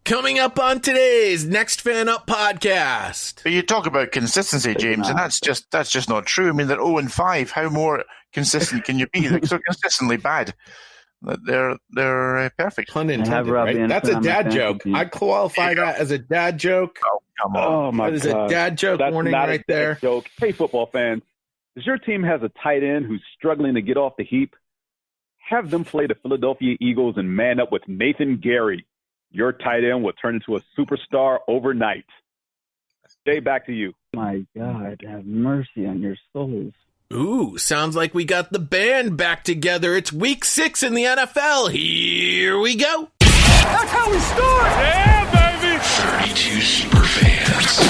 Coming up on today's Next Fan Up podcast. But you talk about consistency, James, and that's just not true. I mean, they're 0-5. How more consistent can you be? They're so consistently bad that they're perfect. Pun intended, right? That's a dad joke. I qualify that as a dad joke. Oh, come on. Oh, my God. That is a dad joke warning right there. Joke. Hey, football fans, if your team has a tight end who's struggling to get off the heap, have them play the Philadelphia Eagles and man up with Nathan Gary. Your tight end will turn into a superstar overnight. Jay, back to you. My God, have mercy on your souls. Ooh, sounds like we got the band back together. It's week 6 in the NFL. Here we go. That's how we start. Yeah, baby. 32 super fans.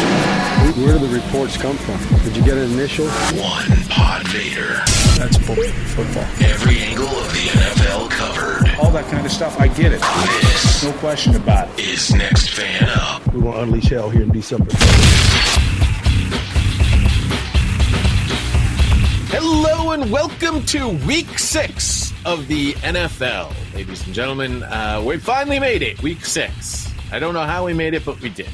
Where do the reports come from? Did you get an initial? One PodVader. That's football. Every angle of the NFL covered. All that kind of stuff, I get it. This, no question about it, is Next Fan Up. We're going to unleash hell here in December. Hello and welcome to week 6 of the NFL. Ladies and gentlemen, we finally made it, week 6. I don't know how we made it, but we did.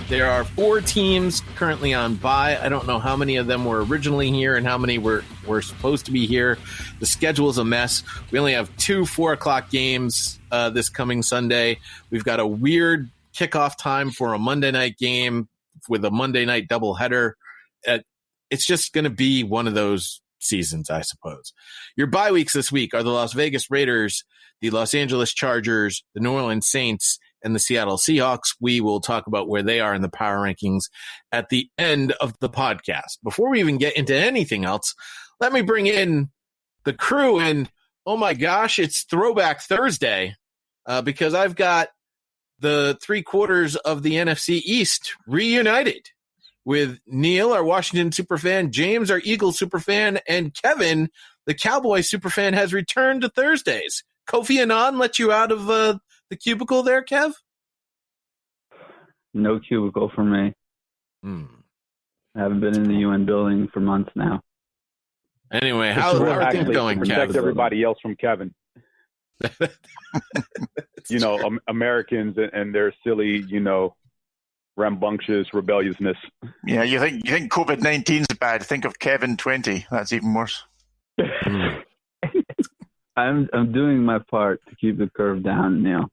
There are 4 teams currently on bye. I don't know how many of them were originally here and how many were supposed to be here. The schedule is a mess. We only have 2 4:00 games this coming Sunday. We've got a weird kickoff time for a Monday night game with a Monday night doubleheader. It's just going to be one of those seasons, I suppose. Your bye weeks this week are the Las Vegas Raiders, the Los Angeles Chargers, the New Orleans Saints, and the Seattle Seahawks. We will talk about where they are in the power rankings at the end of the podcast. Before we even get into anything else, let me bring in the crew. And oh my gosh, it's Throwback Thursday because I've got the 3/4 of the NFC East reunited with Neil, our Washington superfan, James, our Eagles superfan, and Kevin, the Cowboys superfan, has returned to Thursdays. Kofi Annan let you out of the cubicle there, Kev? No cubicle for me. I haven't been in the UN building for months now. Anyway, how are things going, protect Kev? everybody else from Kevin. Americans and their silly, rambunctious rebelliousness. Yeah, you think COVID-19 is bad? Think of Kevin 20. That's even worse. I'm doing my part to keep the curve down now.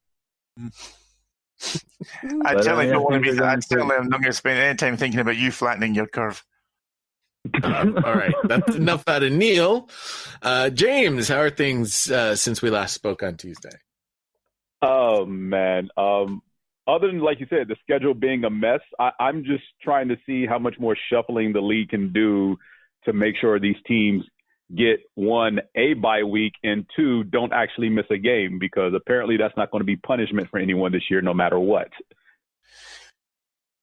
I tell him I'm not going to spend any time thinking about you flattening your curve. All right, that's enough out of Neil. James, how are things since we last spoke on Tuesday? Oh, man. Other than, like you said, the schedule being a mess, I'm just trying to see how much more shuffling the league can do to make sure these teams get, 1, a bye week, and 2, don't actually miss a game, because apparently that's not going to be punishment for anyone this year, no matter what.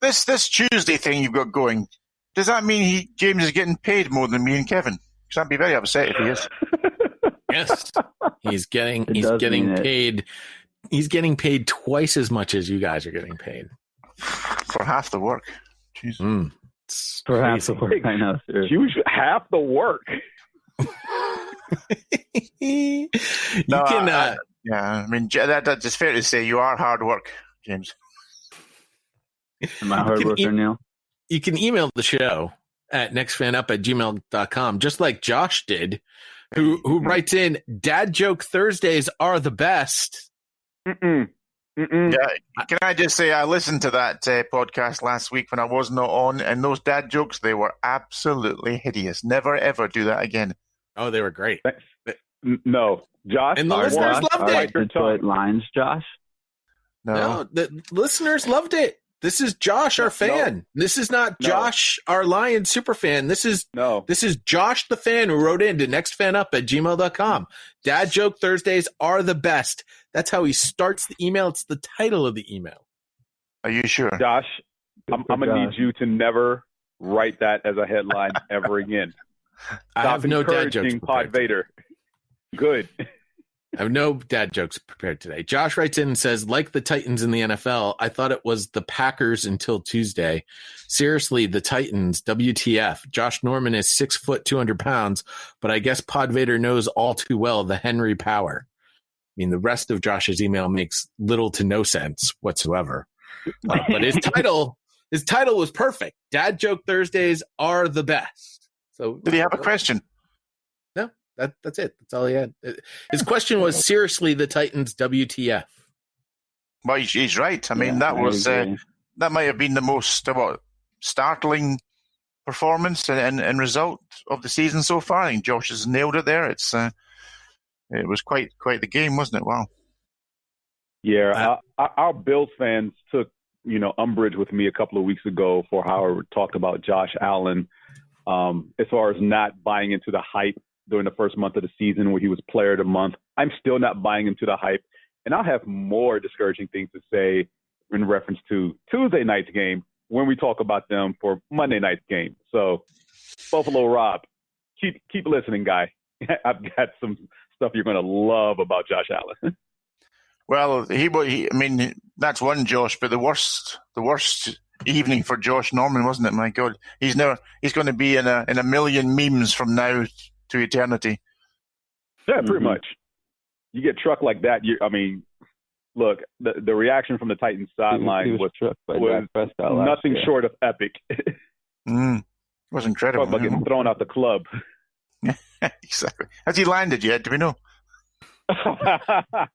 This Tuesday thing you've got going, does that mean James is getting paid more than me and Kevin? Because I'd be very upset if he is. Yes, he's getting paid. He's getting paid twice as much as you guys are getting paid for half the work. For half the work, I know. Half the work. I mean, that's fair to say. You are hard work, James. Am I a hard worker, Neil? You can email the show at nextfanup@gmail.com, just like Josh did, who writes in, "Dad joke Thursdays are the best." Yeah, can I just say I listened to that podcast last week when I was not on, and those dad jokes, they were absolutely hideous. Never ever do that again. Oh, they were great. No, Josh, and the listeners loved it. Detroit lines, Josh. No, the listeners loved it. This is Josh, our fan. No. This is not Josh, our Lions super fan. This is Josh, the fan, who wrote in to nextfanup@gmail.com. Dad joke Thursdays are the best. That's how he starts the email. It's the title of the email. Are you sure? Josh, I'm going to need you to never write that as a headline ever again. I have no dad jokes prepared. PodVader. Good. I have no dad jokes prepared today. Josh writes in and says, like the Titans in the NFL, I thought it was the Packers until Tuesday. Seriously, the Titans, WTF. Josh Norman is 6 foot, 200 pounds, but I guess PodVader knows all too well the Henry power. mean, the rest of Josh's email makes little to no sense whatsoever. But his title was perfect. Dad joke Thursdays are the best. So did he have a question? No, that's it. That's all he had. His question was, seriously, the Titans WTF? Well, he's right. I mean, that might have been the most startling performance and result of the season so far. I think Josh has nailed it there. It was quite the game, wasn't it? Wow. Yeah, our Bills fans took umbrage with me a couple of weeks ago for how I talked about Josh Allen, as far as not buying into the hype during the first month of the season where he was player of the month. I'm still not buying into the hype, and I'll have more discouraging things to say in reference to Tuesday night's game when we talk about them for Monday night's game. So, Buffalo Rob, keep listening, guy. I've got some stuff you're going to love about Josh Allen. Well, I mean, that's one Josh, but the worst evening for Josh Norman, wasn't it? My God, he's going to be in a million memes from now to eternity. Yeah, pretty much. You get trucked like that. Look, the reaction from the Titans sideline was nothing short of epic. It was incredible. Talk about getting thrown out the club. Exactly. Has he landed yet? Do we know? I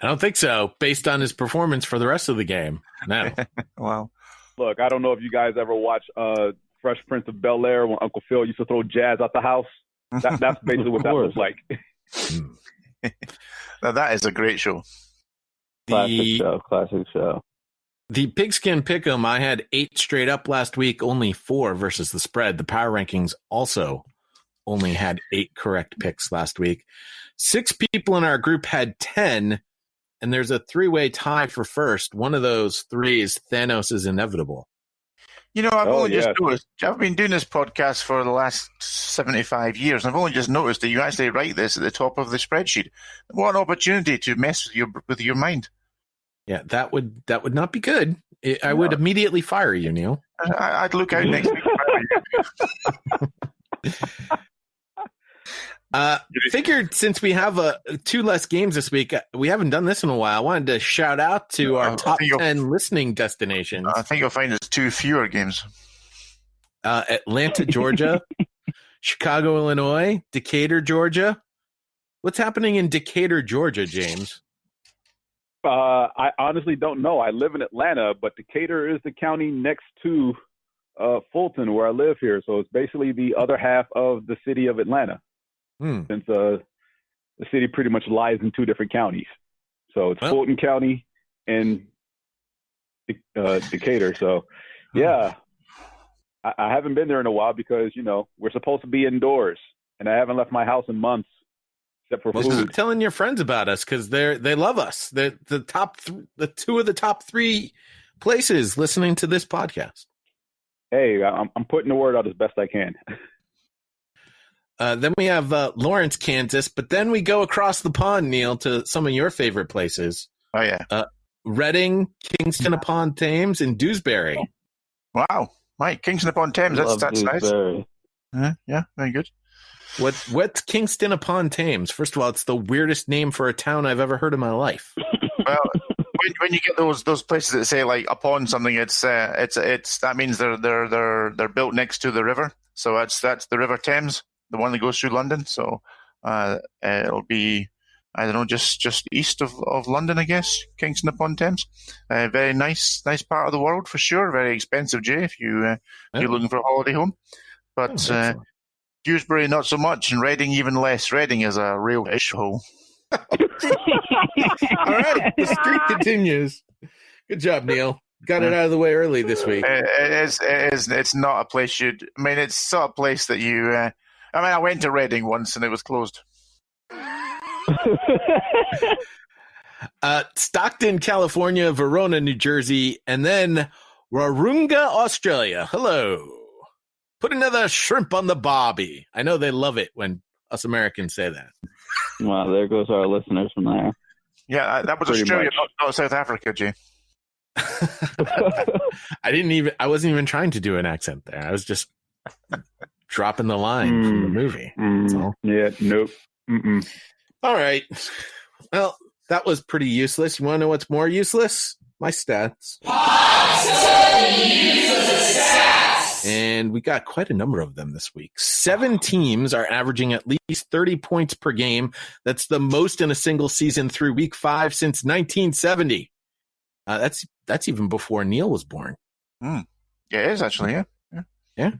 don't think so, based on his performance for the rest of the game. No. Wow. Look, I don't know if you guys ever watched Fresh Prince of Bel-Air when Uncle Phil used to throw jazz out the house. That's basically what that was like. Now, that is a great show. Classic show. The Pigskin Pick'em, I had 8 straight up last week, only 4 versus the spread. The power rankings also only had 8 correct picks last week. 6 people in our group had 10, and there's a 3-way tie for first. One of those 3 is Thanos is inevitable. I've been doing this podcast for the last 75 years, and I've only just noticed that you actually write this at the top of the spreadsheet. What an opportunity to mess with your mind. Yeah, that would not be good. I would immediately fire you, Neil. I'd look out next week. Figured since we have 2 less games this week, we haven't done this in a while. I wanted to shout out to our top 10 listening destinations. I think you'll find it's 2 fewer games. Atlanta, Georgia, Chicago, Illinois, Decatur, Georgia. What's happening in Decatur, Georgia, James? I honestly don't know. I live in Atlanta, but Decatur is the county next to Fulton, where I live here. So it's basically the other half of the city of Atlanta. Since the city pretty much lies in 2 different counties. So it's Fulton County and Decatur. So, yeah, I haven't been there in a while because, we're supposed to be indoors, and I haven't left my house in months except for food. Telling your friends about us because they love us. They're the 2 of the top 3 places listening to this podcast. Hey, I'm putting the word out as best I can. Then we have Lawrence, Kansas, but then we go across the pond, Neil, to some of your favorite places. Oh, yeah. Reading, Kingston upon Thames, and Dewsbury. Wow. Right, Kingston upon Thames, that's nice. Yeah, very good. What's Kingston upon Thames? First of all, it's the weirdest name for a town I've ever heard in my life. Well, when you get those places that say like upon something, it's that means they're built next to the river. So that's the River Thames, the one that goes through London. So it'll be, I don't know, just east of London, I guess, Kingston upon Thames. Very nice part of the world for sure. Very expensive, Jay, if you're looking for a holiday home. But Dewsbury not so much, and Reading even less. Reading is a real issue. All right, the streak continues. Good job, Neil. Got it out of the way early this week. It's not a place it's sort of place that you. I went to Reading once and it was closed. Stockton, California, Verona, New Jersey, and then Warunga, Australia. Hello. Put another shrimp on the barbie. I know they love it when us Americans say that. Wow, there goes our listeners from there. Yeah, that was pretty Australia, not South Africa, Jay. I wasn't even trying to do an accent there. I was just dropping the line from the movie. That's all. Yeah, nope. Mm-mm. All right. Well, that was pretty useless. You want to know what's more useless? My stats. And we got quite a number of them this week. 7 teams are averaging at least 30 points per game. That's the most in a single season through week 5 since 1970. That's even before Neil was born. Yeah, it is actually, yeah. Yeah.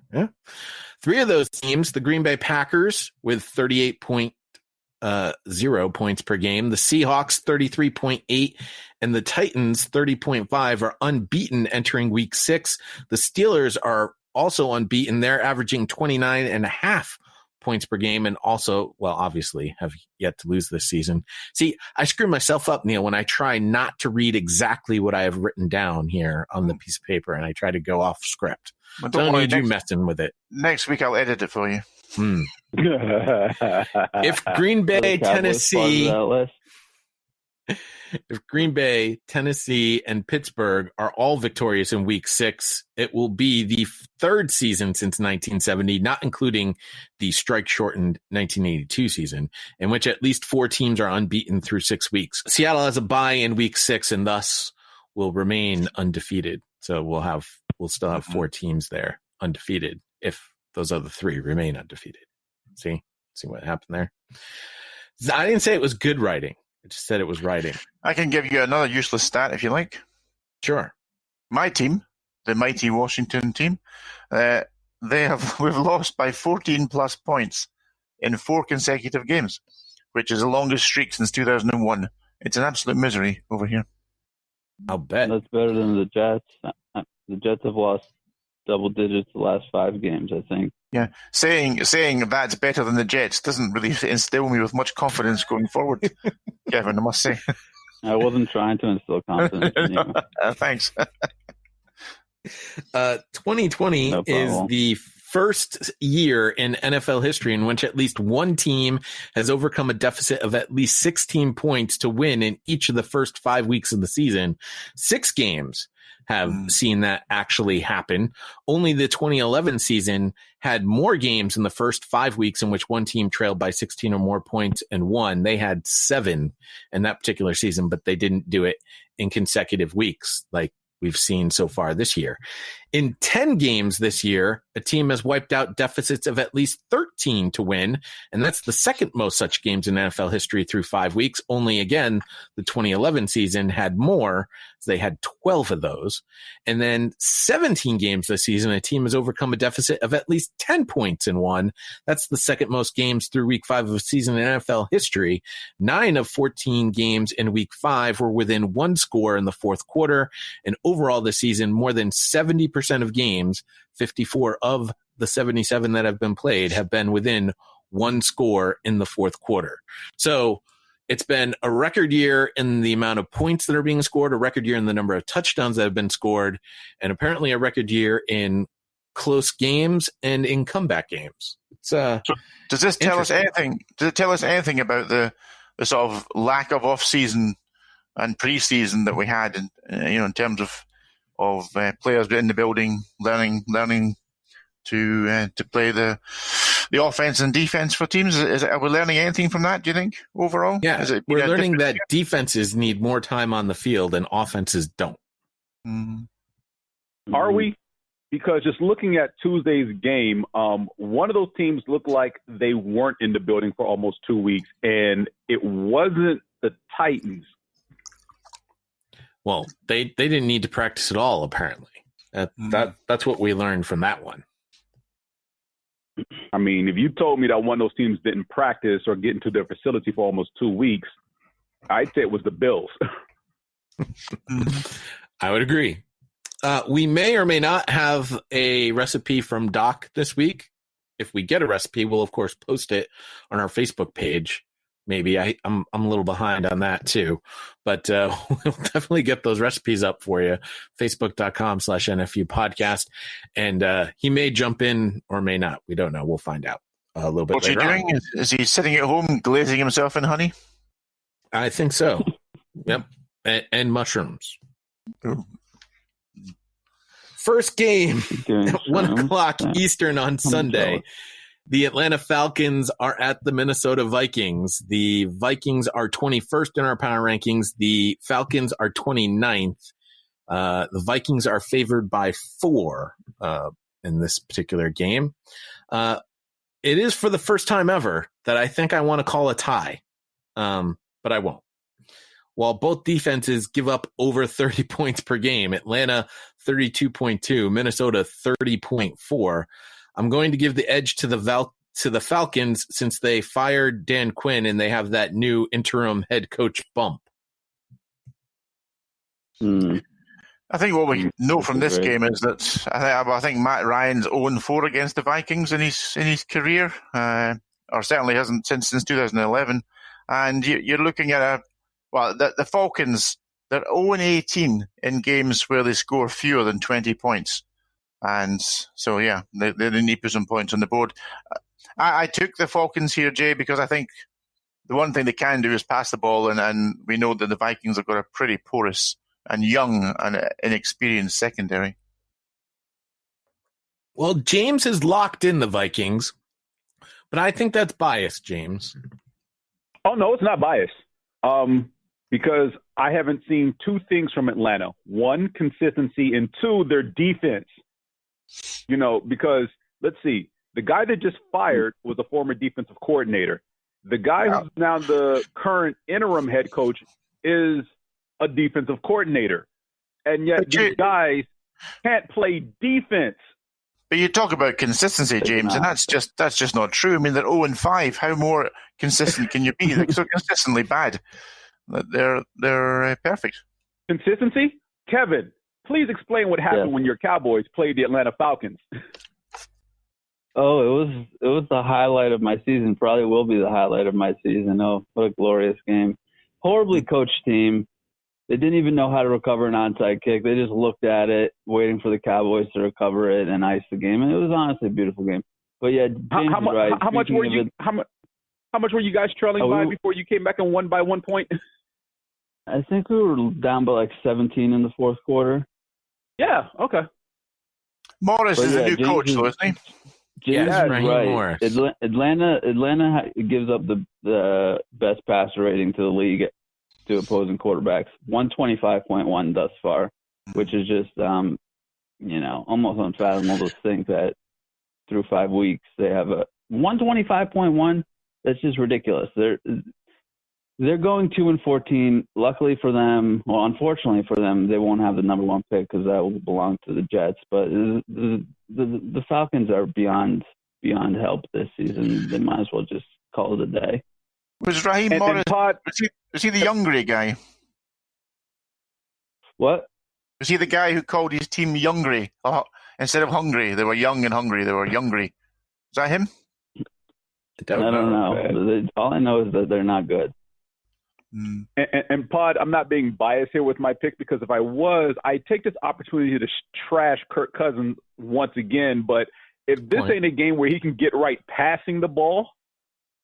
3 of those teams, the Green Bay Packers with 38.0 points per game, the Seahawks 33.8, and the Titans 30.5 are unbeaten entering week 6. The Steelers are also unbeaten. They're averaging 29.5 points per game and also, well, obviously have yet to lose this season. See, I screw myself up, Neil, when I try not to read exactly what I have written down here on the piece of paper and I try to go off script. Well, So I don't need you messing with it. Next week I'll edit it for you. If Green Bay, Tennessee, and Pittsburgh are all victorious in week 6, it will be the 3rd season since 1970, not including the strike-shortened 1982 season, in which at least 4 teams are unbeaten through 6 weeks. Seattle has a bye in week 6 and thus will remain undefeated. So we'll still have 4 teams there undefeated if those other 3 remain undefeated. See what happened there? I didn't say it was good writing. I just said it was writing. I can give you another useless stat if you like. Sure. My team, the mighty Washington team, we've lost by 14 plus points in 4 consecutive games, which is the longest streak since 2001. It's an absolute misery over here. I'll bet. That's better than the Jets. The Jets have lost double digits the last 5 games, I think. Yeah, saying that's better than the Jets doesn't really instill me with much confidence going forward, Kevin, I must say. I wasn't trying to instill confidence in you. Thanks. 2020 is the first year in NFL history in which at least one team has overcome a deficit of at least 16 points to win in each of the first 5 weeks of the season. 6 games have seen that actually happen. Only the 2011 season had more games in the first 5 weeks in which one team trailed by 16 or more points and won. They had 7 in that particular season, but they didn't do it in consecutive weeks like we've seen so far this year. In 10 games this year, a team has wiped out deficits of at least 13 to win, and that's the second most such games in NFL history through 5 weeks. Only, again, the 2011 season had more. They had 12 of those. And then 17 games this season, a team has overcome a deficit of at least 10 points and won. That's the second most games through week 5 of a season in NFL history. 9 of 14 games in week 5 were within 1 score in the fourth quarter. And overall this season, more than 70% of games, 54 of the 77 that have been played, have been within 1 score in the fourth quarter. So it's been a record year in the amount of points that are being scored, a record year in the number of touchdowns that have been scored, and apparently a record year in close games and in comeback games. So does this tell us anything? Does it tell us anything about the sort of lack of off-season and pre-season that we had, in terms of players in the building learning to play the offense and defense for teams? Are we learning anything from that, do you think, overall? Yeah, we're learning that defenses need more time on the field and offenses don't. Mm-hmm. Are we? Because just looking at Tuesday's game, one of those teams looked like they weren't in the building for almost 2 weeks, and it wasn't the Titans. Well, they didn't need to practice at all, apparently. That's what we learned from that one. I mean, if you told me that one of those teams didn't practice or get into their facility for almost 2 weeks, I'd say it was the Bills. I would agree. We may or may not have a recipe from Doc this week. If we get a recipe, we'll, of course, post it on our Facebook page. Maybe I'm a little behind on that too, but we'll definitely get those recipes up for you. Facebook.com/NFU podcast. And he may jump in or may not. We don't know. We'll find out a little bit later. What's he doing? Is he sitting at home glazing himself in honey? I think so. Yep. And mushrooms. Ooh. First game at 1 o'clock Eastern on Sunday. The Atlanta Falcons are at the Minnesota Vikings. The Vikings are 21st in our power rankings. The Falcons are 29th. The Vikings are favored by 4 in this particular game. It is for the first time ever that I think I want to call a tie, but I won't. While both defenses give up over 30 points per game, Atlanta 32.2, Minnesota 30.4, I'm going to give the edge to the Falcons since they fired Dan Quinn and they have that new interim head coach bump. I think what we know from this game is that I think Matt Ryan's 0-4 against the Vikings in his career, or certainly hasn't since 2011. And you're looking at the Falcons, they're 0-18 in games where they score fewer than 20 points. And so, yeah, they need to put some points on the board. I took the Falcons here, Jay, because I think the one thing they can do is pass the ball, and we know that the Vikings have got a pretty porous and young and inexperienced secondary. Well, James has locked in the Vikings, but I think that's biased, James. Oh, no, it's not biased. Because I haven't seen 2 things from Atlanta. 1, consistency, and 2, their defense. Because let's see, the guy that just fired was a former defensive coordinator. The guy who's now the current interim head coach is a defensive coordinator. And yet these guys can't play defense. But you talk about consistency, James, and that's just not true. I mean, they're 0-5. How more consistent can you be? They're so consistently bad. They're perfect. Consistency? Kevin, please explain what happened when your Cowboys played the Atlanta Falcons. Oh, it was the highlight of my season. Probably will be the highlight of my season. Oh, what a glorious game. Horribly coached team. They didn't even know how to recover an onside kick. They just looked at it, waiting for the Cowboys to recover it and ice the game. And it was honestly a beautiful game. But yeah, James is right. How much were you guys trailing by before you came back and won by 1 point? I think we were down by like 17 in the fourth quarter. Yeah, okay. Morris is a new coach, though, isn't he? James is right. Morris. Atlanta gives up the best passer rating to the league to opposing quarterbacks, 125.1 thus far, which is just almost unfathomable to think that through 5 weeks they have a 125.1. That's just ridiculous. They're going 2-14. Luckily for them, well, unfortunately for them, they won't have the number 1 pick because that will belong to the Jets. But the Falcons are beyond help this season. They might as well just call it a day. Was Raheem Morris? Was he the Youngry guy? What? Was he the guy who called his team Youngry? Instead of hungry, they were young and hungry. They were Youngry. Is that him? I don't know. All I know is that they're not good. And Pod, I'm not being biased here with my pick because if I was, I'd take this opportunity to trash Kirk Cousins once again. But if this ain't a game where he can get right passing the ball,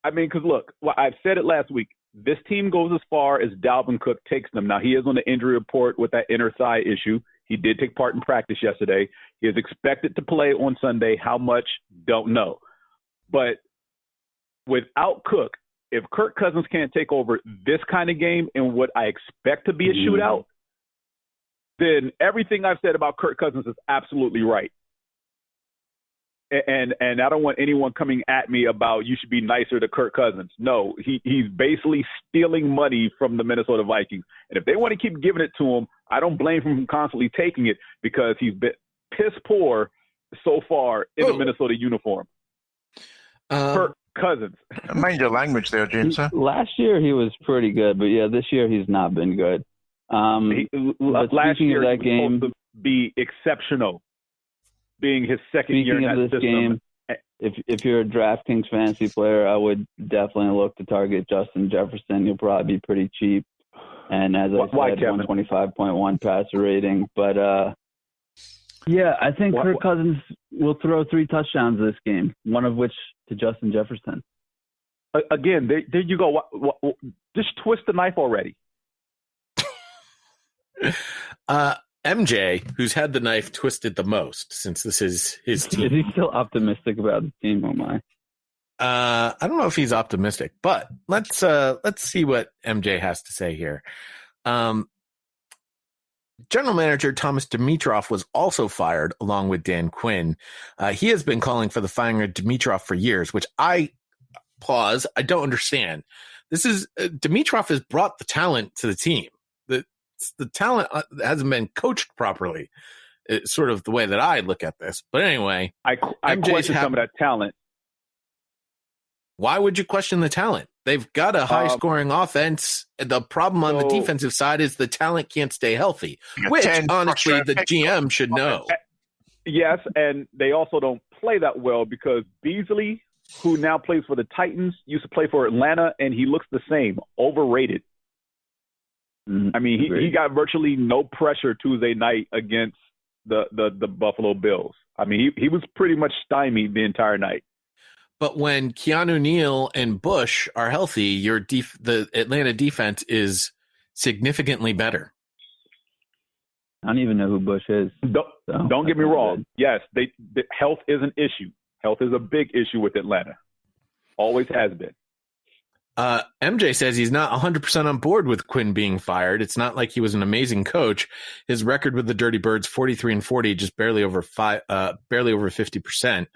I mean, because look, I've said it last week. This team goes as far as Dalvin Cook takes them. Now, he is on the injury report with that inner thigh issue. He did take part in practice yesterday. He is expected to play on Sunday. How much? Don't know. But without Cook, if Kirk Cousins can't take over this kind of game in what I expect to be a shootout, then everything I've said about Kirk Cousins is absolutely right. And I don't want anyone coming at me about you should be nicer to Kirk Cousins. No, he's basically stealing money from the Minnesota Vikings. And if they want to keep giving it to him, I don't blame him for constantly taking it because he's been piss poor so far in the Minnesota uniform. Kirk Cousins. Mind your language there, James. Huh? Last year he was pretty good, but yeah, this year he's not been good. Last year that he was supposed to be exceptional, being his second year in that this system. Game, if you're a DraftKings fantasy player, I would definitely look to target Justin Jefferson. You'll probably be pretty cheap. And as I said, 125.1 passer rating. But, yeah, I think Kirk Cousins will throw 3 touchdowns this game, one of which to Justin Jefferson. Again, there you go. Just twist the knife already. MJ, who's had the knife twisted the most since this is his team. Is he still optimistic about the team? Oh, my. I don't know if he's optimistic, but let's see what MJ has to say here. General manager Thomas Dimitroff was also fired along with Dan Quinn. He has been calling for the firing of Dimitroff for years, which I don't understand. This is Dimitroff has brought the talent to the team. The talent hasn't been coached properly. It's sort of the way that I look at this. But anyway, I question some of that talent. Why would you question the talent? They've got a high-scoring offense. The problem on the defensive side is the talent can't stay healthy, which, honestly, the GM should know. Yes, and they also don't play that well because Beasley, who now plays for the Titans, used to play for Atlanta, and he looks the same, overrated. I mean, he got virtually no pressure Tuesday night against the Buffalo Bills. I mean, he was pretty much stymied the entire night. But when Keanu Neal and Bush are healthy, the Atlanta defense is significantly better. I don't even know who Bush is. Don't get me wrong. Yes, the health is an issue. Health is a big issue with Atlanta. Always has been. MJ says he's not 100% on board with Quinn being fired. It's not like he was an amazing coach. His record with the Dirty Birds, 43-40, just barely over 50%.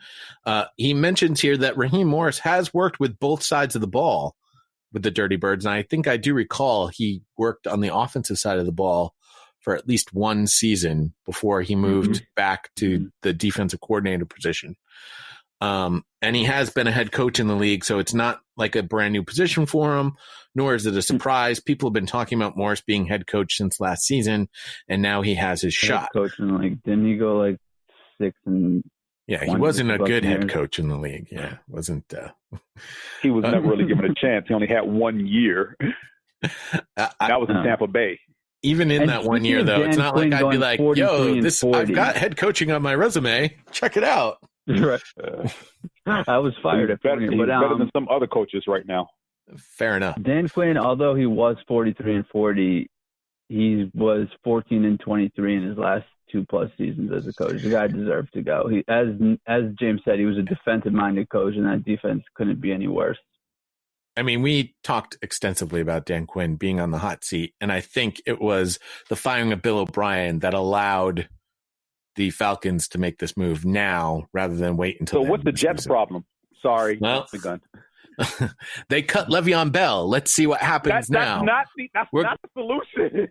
He mentions here that Raheem Morris has worked with both sides of the ball with the Dirty Birds, and I think I do recall he worked on the offensive side of the ball for at least one season before he moved back to the defensive coordinator position. And he has been a head coach in the league, so it's not like a brand new position for him, nor is it a surprise. People have been talking about Morris being head coach since last season, and now he has his shot. Coaching, didn't he go 6-1? Yeah, he wasn't a good head coach in the league. Yeah, wasn't. He was never really given a chance. He only had 1 year. That was in Tampa Bay. Even in that 1 year, though, it's not like I'd be like, "Yo, I've got head coaching on my resume. Check it out." Right. I was fired at 40, but better than some other coaches right now. Fair enough. Dan Quinn, although he was 43-40, he was 14-23 in his last 2+ seasons as a coach. The guy deserved to go. He, as James said, he was a defensive-minded coach, and that defense couldn't be any worse. I mean, we talked extensively about Dan Quinn being on the hot seat, and I think it was the firing of Bill O'Brien that allowed the Falcons to make this move now rather than wait until. So what's the Jets' problem? Sorry, well, the gun. They cut Le'Veon Bell. Let's see what happens now. That's not the solution.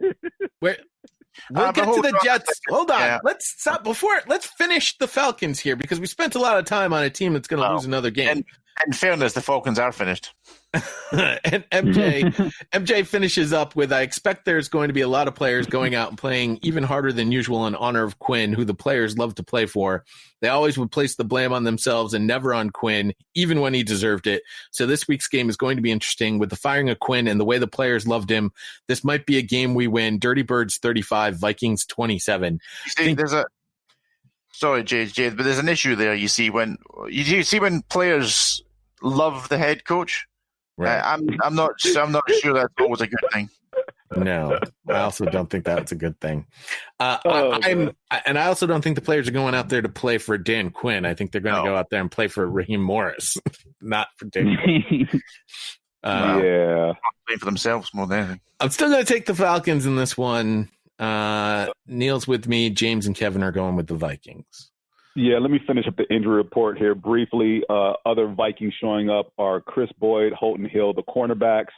We'll get to the Jets. Hold on. Yeah. Let's stop let's finish the Falcons here because we spent a lot of time on a team that's going to lose another game. And in fairness, the Falcons are finished. And MJ finishes up with, I expect there's going to be a lot of players going out and playing even harder than usual in honor of Quinn, who the players love to play for. They always would place the blame on themselves and never on Quinn, even when he deserved it. So this week's game is going to be interesting with the firing of Quinn and the way the players loved him. This might be a game we win. Dirty Birds 35, Vikings 27. Sorry, Jay, but there's an issue there. You see when players love the head coach. Right. I'm not sure that's always a good thing. No, I also don't think that's a good thing. I also don't think the players are going out there to play for Dan Quinn. I think they're going to go out there and play for Raheem Morris, not for Dan Quinn. Yeah, playing for themselves more than anything. I'm still going to take the Falcons in this one. Neil's with me. James and Kevin are going with the Vikings. Yeah, let me finish up the injury report here briefly. Other Vikings showing up are Chris Boyd, Holton Hill, the cornerbacks,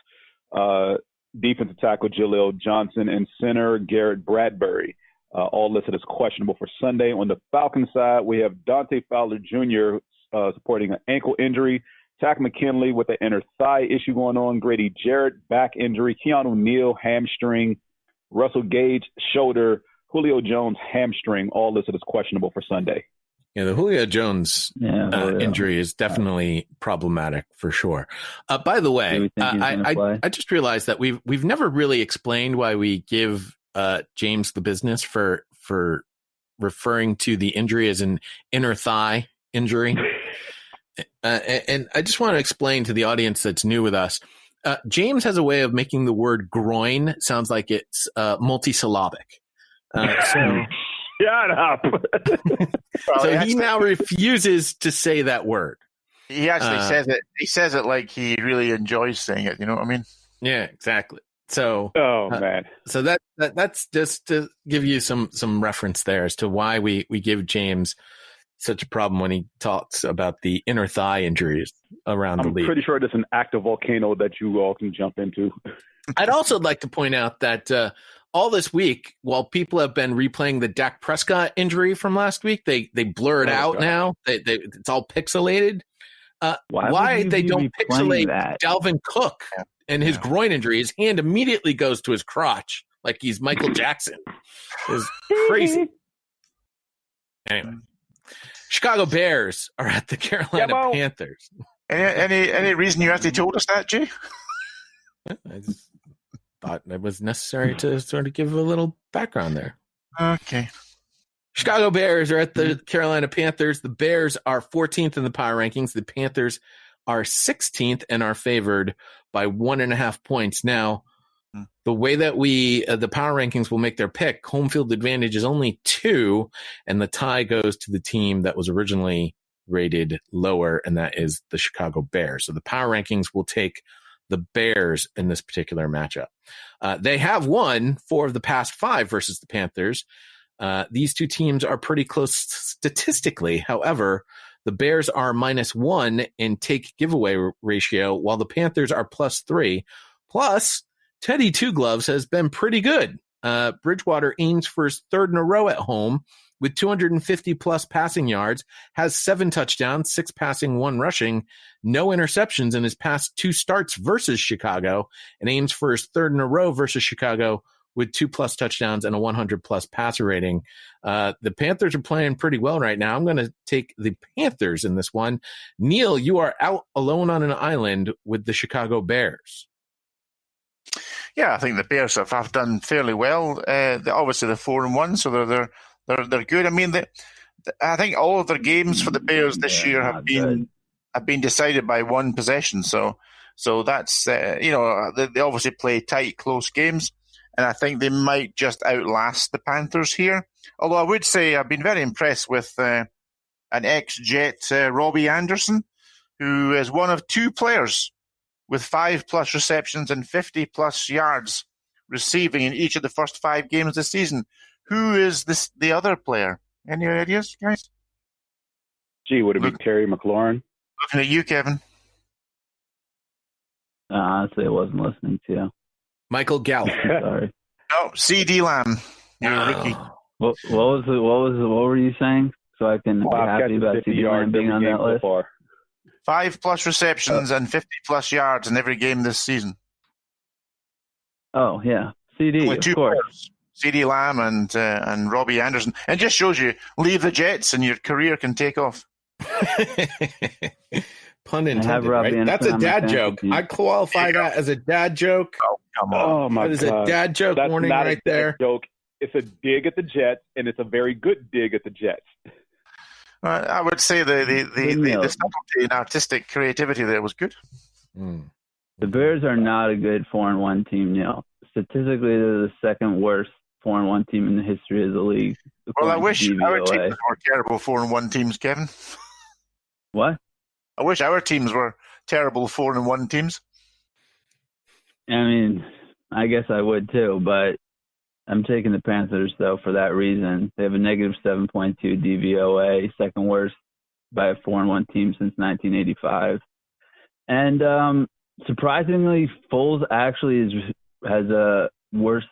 defensive tackle Jaleel Johnson, and center Garrett Bradbury, all listed as questionable for Sunday. On the Falcons side, we have Dante Fowler Jr. Supporting an ankle injury, Tack McKinley with an inner thigh issue going on, Grady Jarrett back injury, Keanu Neal hamstring, Russell Gage shoulder, Julio Jones hamstring, all listed as questionable for Sunday. Yeah, the Julio Jones injury is definitely problematic for sure. By the way, I just realized that we've never really explained why we give James the business for referring to the injury as an inner thigh injury. And I just want to explain to the audience that's new with us. James has a way of making the word groin sounds like it's multisyllabic. Shut up. So he now refuses to say that word. He actually says it. He says it like he really enjoys saying it. You know what I mean? Yeah, exactly. So, man. So that's just to give you some reference there as to why we give James such a problem when he talks about the inner thigh injuries around the league. I'm pretty sure there's an active volcano that you all can jump into. I'd also like to point out that all this week, while people have been replaying the Dak Prescott injury from last week, they blur it out now. It's all pixelated. Why they don't pixelate that? Dalvin Cook and his groin injury? His hand immediately goes to his crotch like he's Michael Jackson. It's crazy. Anyway, Chicago Bears are at the Carolina Panthers. Any reason you actually told us that, Jay? I just thought it was necessary to sort of give a little background there. Okay. Chicago Bears are at the Carolina Panthers. The Bears are 14th in the power rankings. The Panthers are 16th and are favored by 1.5 points. Now, the way that the power rankings will make their pick, home field advantage is only 2, and the tie goes to the team that was originally rated lower, and that is the Chicago Bears. So the power rankings will take the Bears in this particular matchup. They have won 4 of the past 5 versus the Panthers. These two teams are pretty close statistically. However, the Bears are -1 in take giveaway ratio, while the Panthers are +3. Plus, Teddy Two Gloves has been pretty good. Bridgewater aims for his 3rd in a row at home with 250 plus passing yards, has 7 touchdowns, 6 passing, 1 rushing, no interceptions in his past 2 starts versus Chicago, and aims for his 3rd in a row versus Chicago with 2+ touchdowns and a 100+ passer rating. The Panthers are playing pretty well right now. I'm going to take the Panthers in this one. Neil, you are out alone on an island with the Chicago Bears. Yeah, I think the Bears have done fairly well. Obviously, they're 4-1, so they're good. I mean, I think all of their games for the Bears this year have been decided by 1 possession. So that's they obviously play tight, close games. And I think they might just outlast the Panthers here. Although I would say I've been very impressed with an ex-Jet, Robbie Anderson, who is one of 2 players with 5+ receptions and 50+ yards receiving in each of the first 5 games this season. Who is the other player? Any ideas, guys? Gee, would it be Terry McLaurin? Looking at you, Kevin. Honestly, I wasn't listening to you. Michael Gallup. Sorry. No, C.D. Lamb. You're a rookie. What were you saying? So I can be happy about C.D. Lamb being on that list. 5+ receptions and 50+ yards in every game this season. Oh yeah, CD with 2 of course. Players, C.D. Lamb and Robbie Anderson, and just shows you leave the Jets and your career can take off. Pun intended, right? That's a dad joke. I qualify that as a dad joke. Oh, come on. Oh, my God. That is a dad joke warning not right a there. Joke. It's a dig at the Jets, and it's a very good dig at the Jets. I would say the subtlety and artistic creativity there was good. The Bears are not a good 4-1 team, Neil. Statistically, they're the 2nd worst 4-1 team in the history of the league. Well, I wish our teams were terrible 4-1 teams, Kevin. What? I wish our teams were terrible 4-1 teams. I mean, I guess I would too, but I'm taking the Panthers, though, for that reason. They have a -7.2 DVOA, 2nd worst by a 4-1 team since 1985. And surprisingly, Foles actually has a worse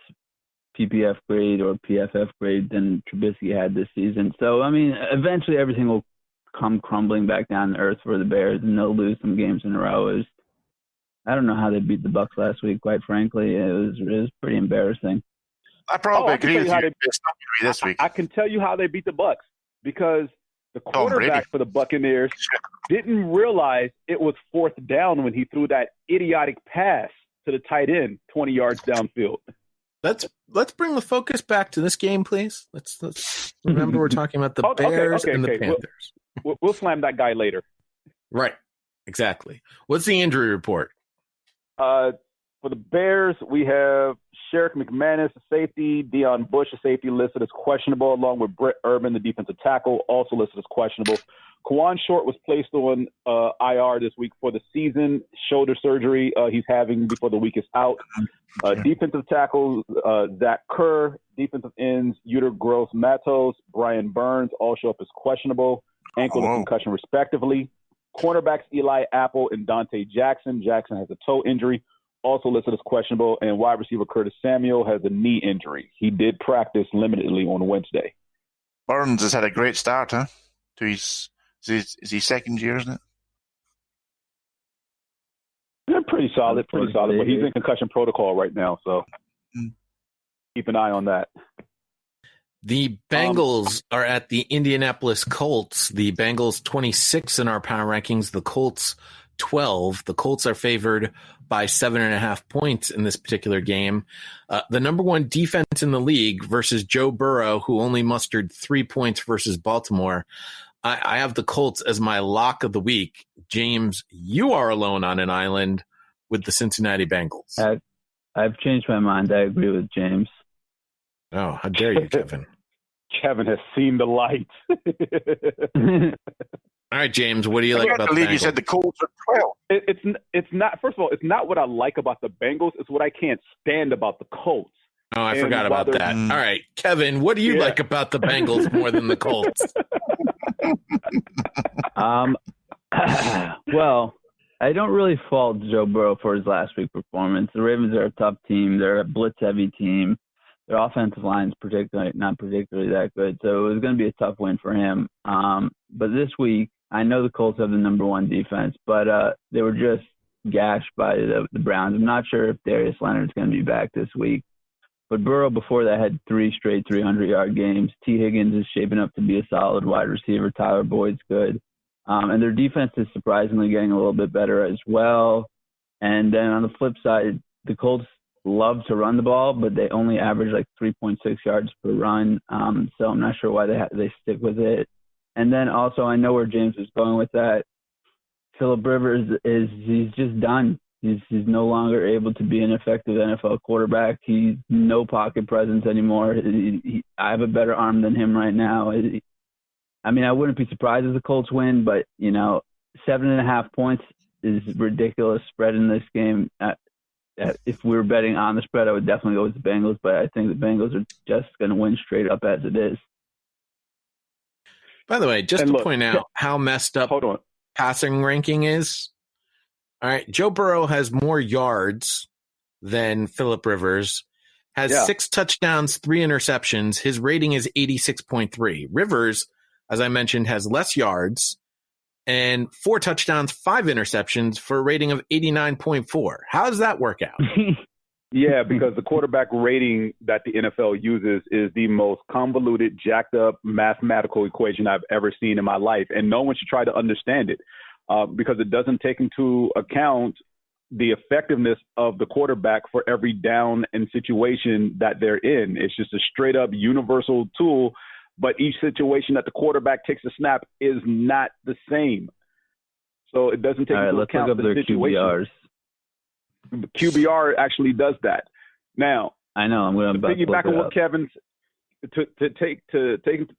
PPF grade or PFF grade than Trubisky had this season. So, I mean, eventually everything will come crumbling back down to earth for the Bears, and they'll lose some games in a row. I don't know how they beat the Bucs last week, quite frankly. It was pretty embarrassing. I probably agree with you this week. I can tell you how they beat the Bucs because the quarterback for the Buccaneers didn't realize it was 4th down when he threw that idiotic pass to the tight end 20 yards downfield. Let's bring the focus back to this game, please. Let's remember we're talking about the Bears and the Panthers. We'll slam that guy later. Right. Exactly. What's the injury report? For the Bears, we have Sherrick McManus, a safety. Deion Bush, a safety, listed as questionable, along with Brett Urban, the defensive tackle, also listed as questionable. Kawan Short was placed on IR this week for the season. Shoulder surgery he's having before the week is out. Defensive tackles, Zach Kerr. Defensive ends, Uter Gross Matos, Brian Burns, all show up as questionable. Ankle and concussion, respectively. Cornerbacks, Eli Apple and Dante Jackson. Jackson has a toe injury, also listed as questionable. And wide receiver Curtis Samuel has a knee injury. He did practice limitedly on Wednesday. Burns has had a great start, huh? To his is he second year, isn't it? Yeah, pretty solid. But he's in concussion protocol right now, so keep an eye on that. The Bengals are at the Indianapolis Colts. The Bengals 26 in our power rankings. The Colts 12. The Colts are favored by 7.5 points in this particular game. The number one defense in the league versus Joe Burrow, who only mustered 3 points versus Baltimore. I have the Colts as my lock of the week. James, you are alone on an island with the Cincinnati Bengals. I've changed my mind. I agree with James. Oh, how dare you, Kevin? Kevin has seen the light. All right, James, what do you like about the Bengals? You said the Colts are 12. It's not. First of all, it's not what I like about the Bengals. It's what I can't stand about the Colts. Oh, I forgot about that. All right, Kevin, what do you like about the Bengals more than the Colts? Well, I don't really fault Joe Burrow for his last week performance. The Ravens are a tough team. They're a blitz-heavy team. Their offensive line is not particularly that good, so it was going to be a tough win for him. But this week, I know the Colts have the number one defense, but they were just gashed by the Browns. I'm not sure if Darius Leonard's going to be back this week. But Burrow before that had 3 straight 300-yard games. T. Higgins is shaping up to be a solid wide receiver. Tyler Boyd's good. And their defense is surprisingly getting a little bit better as well. And then on the flip side, the Colts love to run the ball, but they only average like 3.6 yards per run. So I'm not sure why they stick with it. And then also I know where James is going with that. Phillip Rivers he's just done. He's no longer able to be an effective NFL quarterback. He's no pocket presence anymore. I have a better arm than him right now. I mean, I wouldn't be surprised if the Colts win, but, 7.5 points is ridiculous spread in this game. If we were betting on the spread, I would definitely go with the Bengals, but I think the Bengals are just going to win straight up as it is. By the way, just to point out how messed up passing ranking is, all right, Joe Burrow has more yards than Phillip Rivers, has 6 touchdowns, 3 interceptions. His rating is 86.3. Rivers, as I mentioned, has less yards and 4 touchdowns, 5 interceptions for a rating of 89.4. How does that work out? Yeah, because the quarterback rating that the NFL uses is the most convoluted, jacked up mathematical equation I've ever seen in my life. And no one should try to understand it. Because it doesn't take into account the effectiveness of the quarterback for every down and situation that they're in. It's just a straight up universal tool, but each situation that the quarterback takes a snap is not the same. So it doesn't take into account the situation. QBR actually does that. Now, I know I'm going to piggyback on what Kevin's to take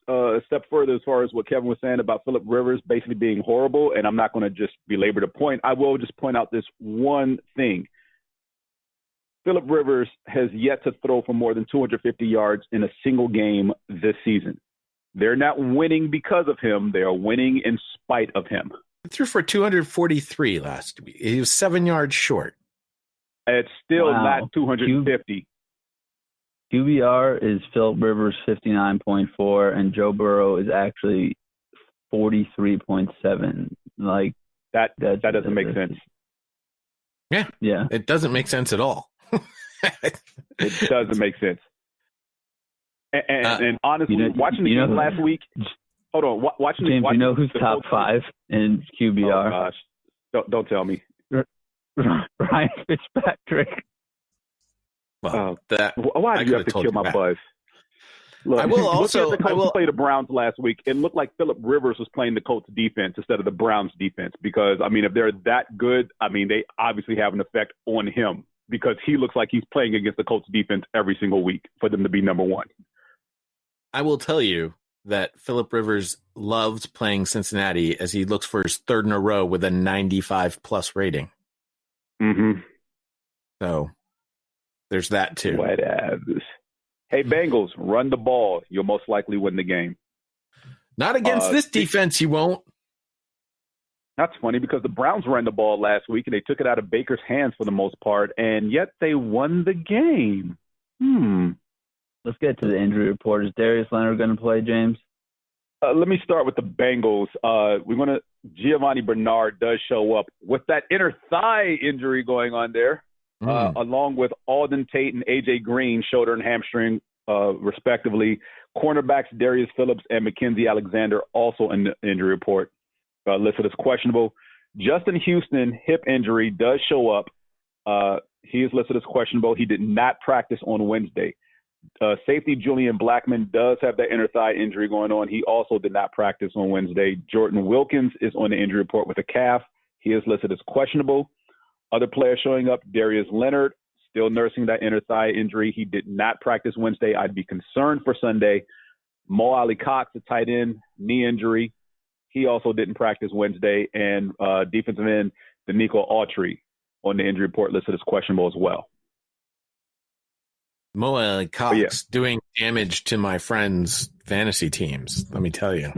a step further as far as what Kevin was saying about Phillip Rivers basically being horrible, and I'm not going to just belabor the point. I will just point out this one thing. Phillip Rivers has yet to throw for more than 250 yards in a single game this season. They're not winning because of him. They are winning in spite of him. He threw for 243 last week. He was 7 yards short. It's still not 250. QBR is Phillip Rivers 59.4 and Joe Burrow is actually 43.7. Like that doesn't make sense. Yeah. It doesn't make sense at all. It doesn't make sense. And honestly, watching the game last week. Hold on, watching James, watching you know who's top 5 in QBR? Oh gosh, don't tell me. Ryan Fitzpatrick. Well, why do you have to kill my buzz? Look, I will also the Colts play the Browns last week. It looked like Phillip Rivers was playing the Colts defense instead of the Browns defense because, I mean, if they're that good, I mean, they obviously have an effect on him. because he looks like he's playing against the Colts defense every single week for them to be number one. I will tell you that Phillip Rivers loved playing Cincinnati as he looks for his third in a row with a 95-plus rating. Mm-hmm. So there's that too. What abs. Hey, Bengals, run the ball. You'll most likely win the game. Not against this defense, you won't. That's funny because the Browns ran the ball last week and they took it out of Baker's hands for the most part, and yet they won the game. Let's get to the injury report. Is Darius Leonard going to play, James? Let me start with the Bengals. Giovanni Bernard does show up with that inner thigh injury going on there, along with Alden Tate and A.J. Green, shoulder and hamstring, respectively. Cornerbacks Darius Phillips and Mackenzie Alexander also in the injury report, listed as questionable. Justin Houston, hip injury, does show up. He is listed as questionable. He did not practice on Wednesday. Safety Julian Blackman does have that inner thigh injury going on. He also did not practice on Wednesday. Jordan Wilkins is on the injury report with a calf. He is listed as questionable. Other players showing up, Darius Leonard, still nursing that inner thigh injury. He did not practice Wednesday. I'd be concerned for Sunday. Mo Ali Cox, the tight end, knee injury. He also didn't practice Wednesday. And defensive end, Danico Autry, on the injury report listed as questionable as well. Mo Ali Cox doing damage to my friends' fantasy teams, let me tell you.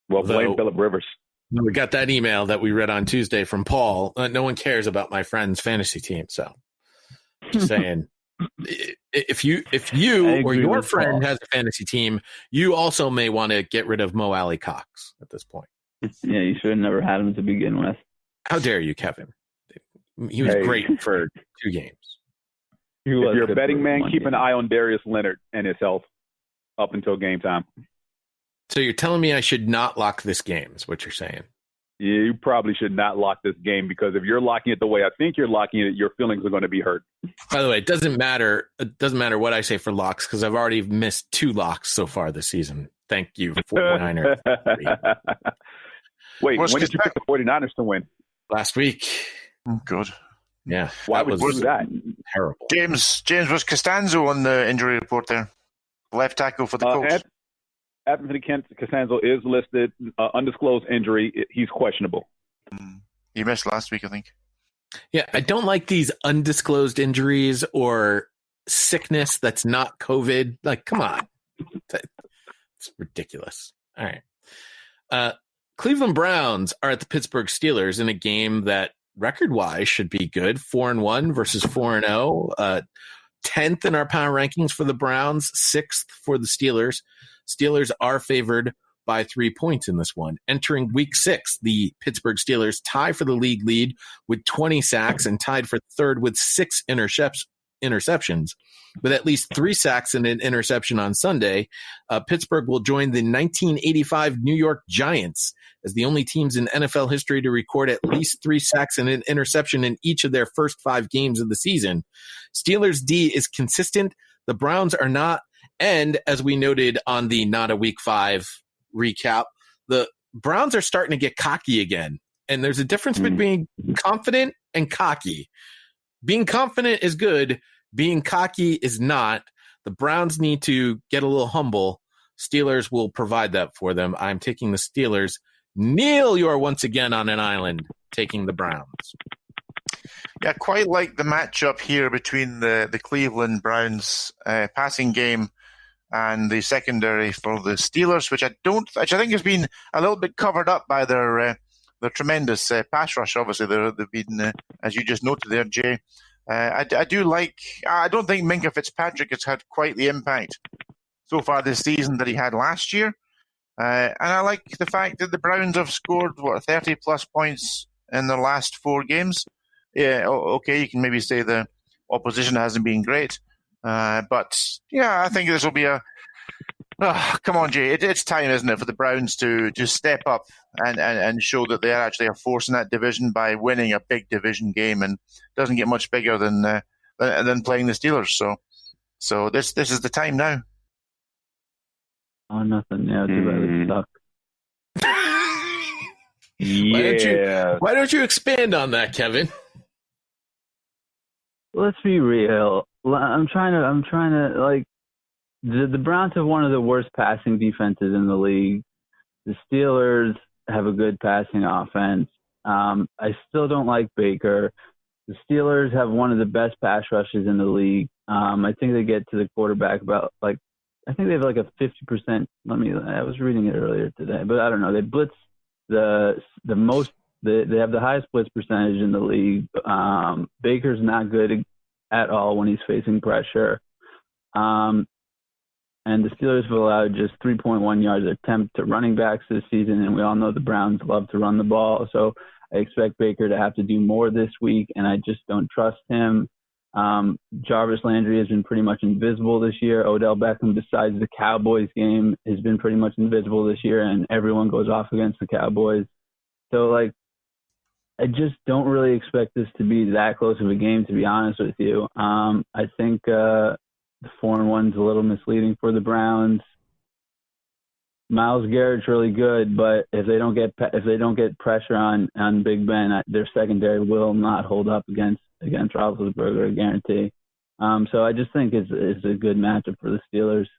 Well, blame Phillip Rivers. We got that email that we read on Tuesday from Paul. No one cares about my friend's fantasy team, so just saying. If you or your friend has a fantasy team, you also may want to get rid of Mo Ali Cox at this point. Yeah, you should have never had him to begin with. How dare you, Kevin? He was great for 2 games. If you're a betting man, keep an eye on Darius Leonard and his health up until game time. So you're telling me I should not lock this game is what you're saying? Yeah, you probably should not lock this game because if you're locking it the way I think you're locking it, your feelings are going to be hurt. By the way, it doesn't matter. It doesn't matter what I say for locks because I've already missed 2 locks so far this season. Thank you, 49ers. Wait, when did you pick the 49ers to win? Last week. Oh, good. Yeah. Why would you do that? Terrible. James, was Costanzo on the injury report there? Left tackle for the Colts. Anthony Costanzo is listed, undisclosed injury. He's questionable. He missed last week, I think. Yeah, I don't like these undisclosed injuries or sickness that's not COVID. Like, come on. It's ridiculous. All right. Cleveland Browns are at the Pittsburgh Steelers in a game that record-wise should be good. 4-1 versus 4-0. 10th in our power rankings for the Browns, 6th for the Steelers. Steelers are favored by 3 points in this one. Entering week 6, the Pittsburgh Steelers tie for the league lead with 20 sacks and tied for third with 6 interceptions. With at least 3 sacks and an interception on Sunday, Pittsburgh will join the 1985 New York Giants as the only teams in NFL history to record at least 3 sacks and an interception in each of their first 5 games of the season. Steelers' D is consistent. The Browns are not. And as we noted on the Not a Week 5 recap, the Browns are starting to get cocky again. And there's a difference between confident and cocky. Being confident is good. Being cocky is not. The Browns need to get a little humble. Steelers will provide that for them. I'm taking the Steelers. Neil, you are once again on an island, taking the Browns. Yeah, quite like the matchup here between the Cleveland Browns passing game and the secondary for the Steelers, which I think has been a little bit covered up by their tremendous pass rush. Obviously, they've been, as you just noted there, Jay. I do like. I don't think Minkah Fitzpatrick has had quite the impact so far this season that he had last year, and I like the fact that the Browns have scored 30 plus points in their last 4 games. Yeah, okay, you can maybe say the opposition hasn't been great, but yeah, I think this will be a. Come on, Jay, it's time, isn't it, for the Browns to step up and show that they actually are forcing that division by winning a big division game, and it doesn't get much bigger than playing the Steelers. So this is the time now. Oh, nothing. Yeah, too bad it sucks. Yeah. Why don't you expand on that, Kevin? let's be real. I'm trying to like the Browns have one of the worst passing defenses in the league. The Steelers have a good passing offense. I still don't like Baker. The Steelers have one of the best pass rushes in the league. I think they get to the quarterback about I think they have like a 50%. I was reading it earlier today, but I don't know. They blitz the most. They have the highest blitz percentage in the league. Baker's not good at all when he's facing pressure. And the Steelers have allowed just 3.1 yards attempt to running backs this season, and we all know the Browns love to run the ball. So I expect Baker to have to do more this week, and I just don't trust him. Jarvis Landry has been pretty much invisible this year. Odell Beckham, besides the Cowboys game, has been pretty much invisible this year, and everyone goes off against the Cowboys. So, I just don't really expect this to be that close of a game, to be honest with you. I think the 4-1's a little misleading for the Browns. Myles Garrett's really good, but if they don't get pressure on Big Ben, their secondary will not hold up against Roethlisberger, I guarantee. So I just think it's a good matchup for the Steelers,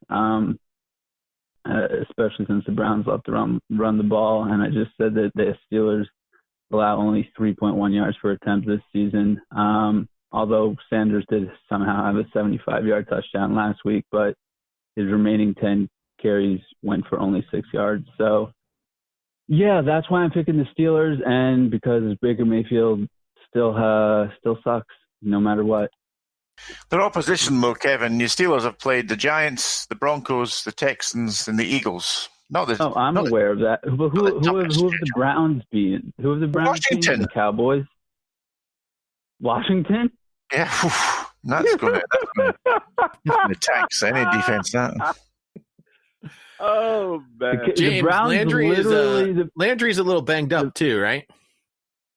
especially since the Browns love to run the ball. And I just said that the Steelers allow only 3.1 yards per attempt this season. Although Sanders did somehow have a 75-yard touchdown last week, but his remaining 10 carries went for only 6 yards. So, yeah, that's why I'm picking the Steelers, and because Baker Mayfield still sucks no matter what. Their opposition, though, Kevin, the Steelers have played the Giants, the Broncos, the Texans, and the Eagles. I'm aware of that. But who have the Browns beaten? Who have the Browns beaten? The Cowboys? Washington? Yeah, that's going to tax any defense. That. Oh man, James, Landry's a little banged up too, right?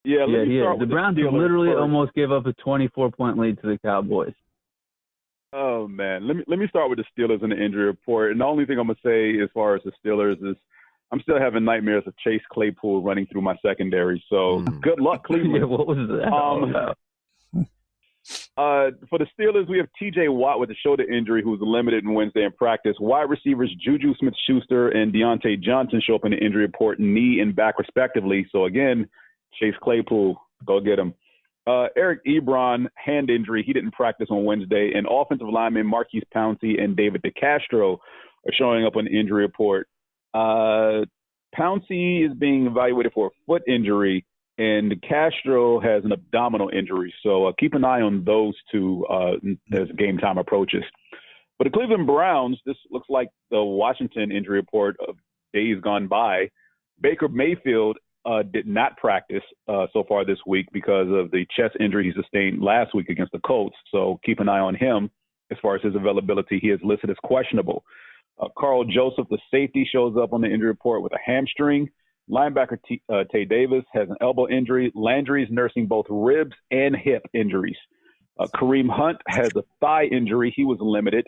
Yeah, the Browns literally almost gave up a 24-point lead to the Cowboys. Oh man, let me start with the Steelers and the injury report. And the only thing I'm gonna say as far as the Steelers is, I'm still having nightmares of Chase Claypool running through my secondary. So good luck, Cleveland. Yeah, what was that all about? For the Steelers, we have T.J. Watt with a shoulder injury, who's limited in Wednesday in practice. Wide receivers Juju Smith-Schuster and Deontay Johnson show up in the injury report, knee and back respectively. So again, Chase Claypool, go get him. Eric Ebron, hand injury. He didn't practice on Wednesday. And offensive linemen Marquise Pouncey and David DeCastro are showing up on the injury report. Pouncey is being evaluated for a foot injury, and DeCastro has an abdominal injury. So keep an eye on those two as game time approaches. But the Cleveland Browns, this looks like the Washington injury report of days gone by. Baker Mayfield did not practice so far this week because of the chest injury he sustained last week against the Colts. So keep an eye on him as far as his availability. He is listed as questionable. Carl Joseph, the safety, shows up on the injury report with a hamstring. Linebacker Tay Davis has an elbow injury. Landry's nursing both ribs and hip injuries. Kareem Hunt has a thigh injury. He was limited.